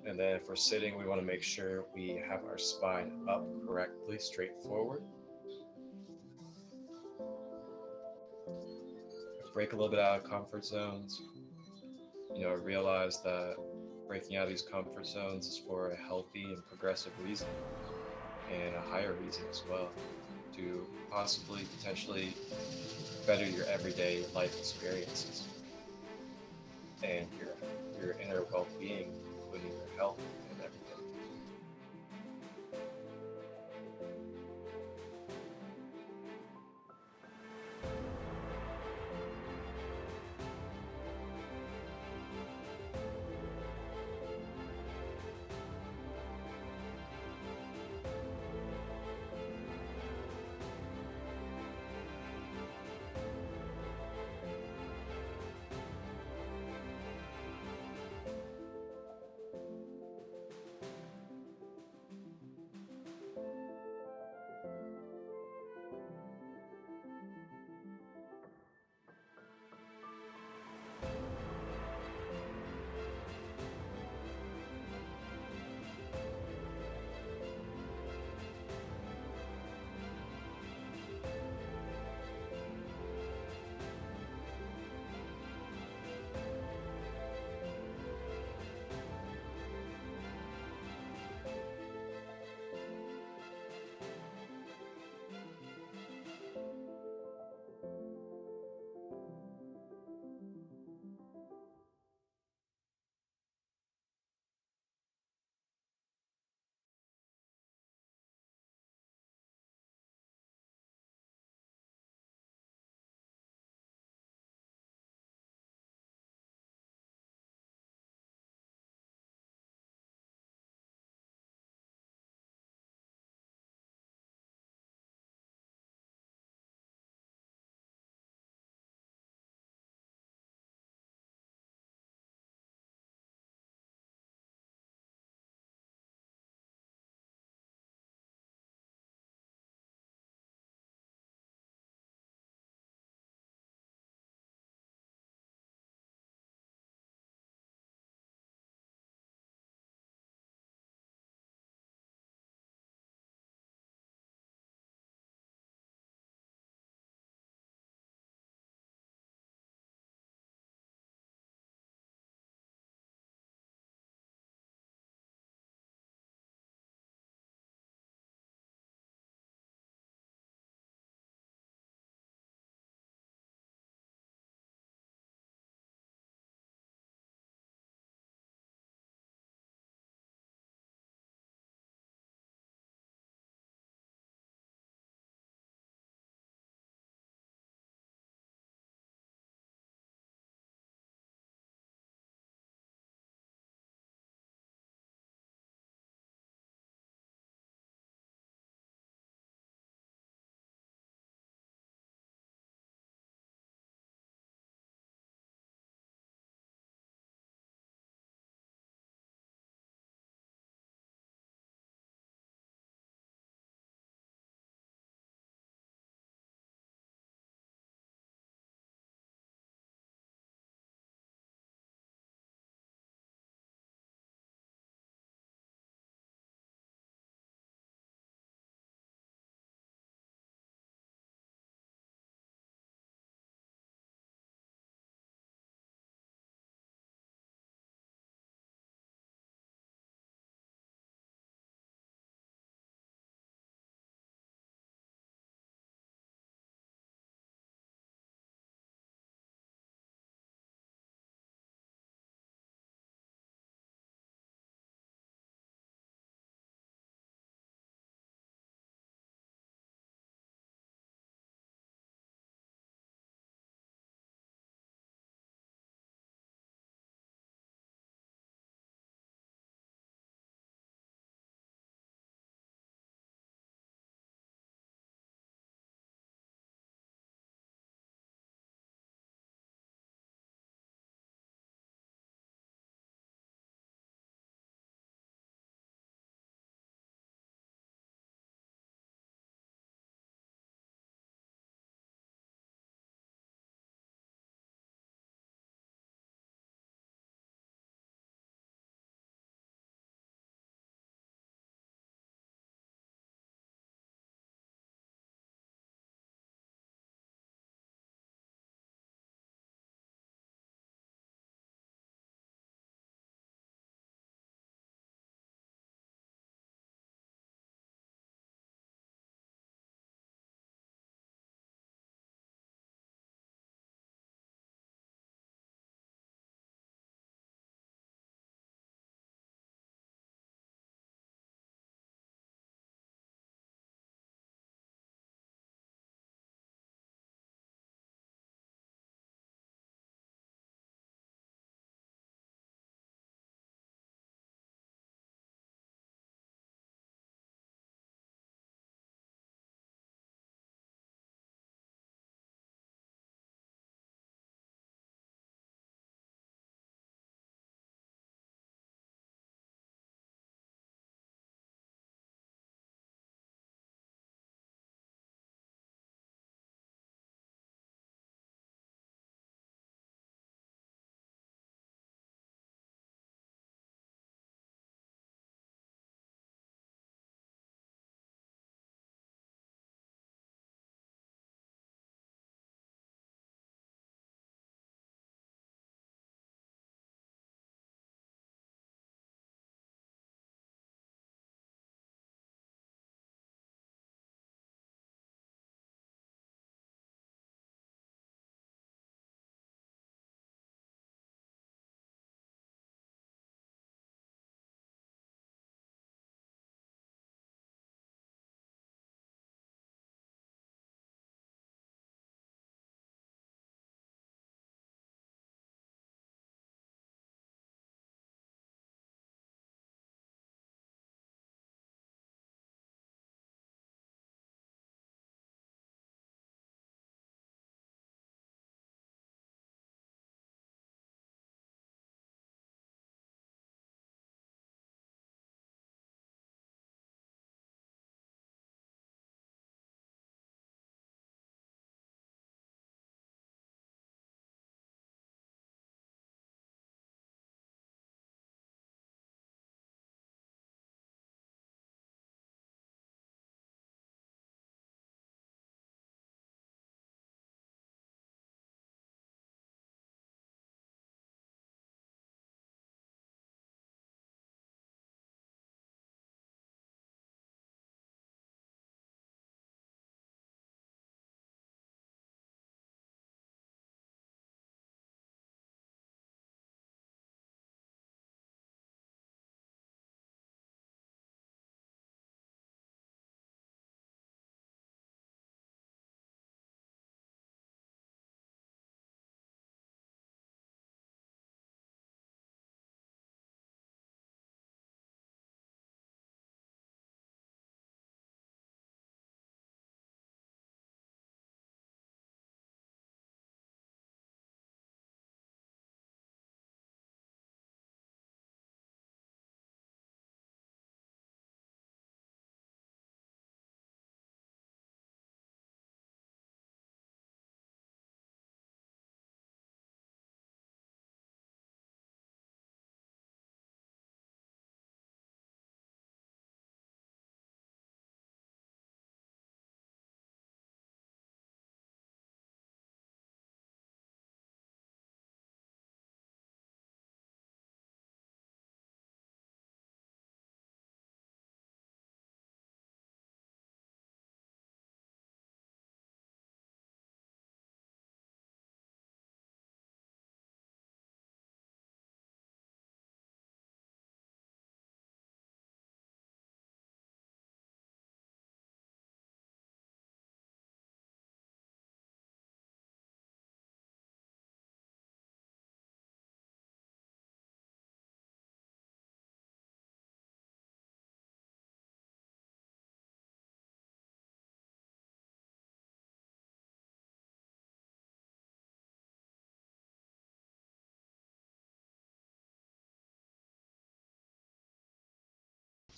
And then if we're sitting, we want to make sure we have our spine up correctly, straight forward. Break a little bit out of comfort zones. Realize that breaking out of these comfort zones is for a healthy and progressive reason, and a higher reason as well, to possibly potentially better your everyday life experiences and your inner well-being, including your health and everything.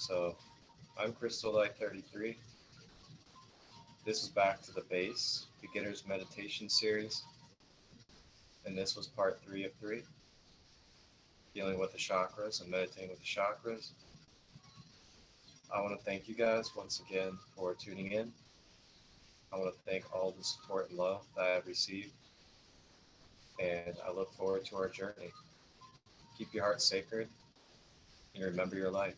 So I'm Crystal Light 33. This is Back to the Base, Beginner's Meditation Series. And this was part 3 of 3, dealing with the chakras and meditating with the chakras. I want to thank you guys once again for tuning in. I want to thank all the support and love that I have received. And I look forward to our journey. Keep your heart sacred and remember your light.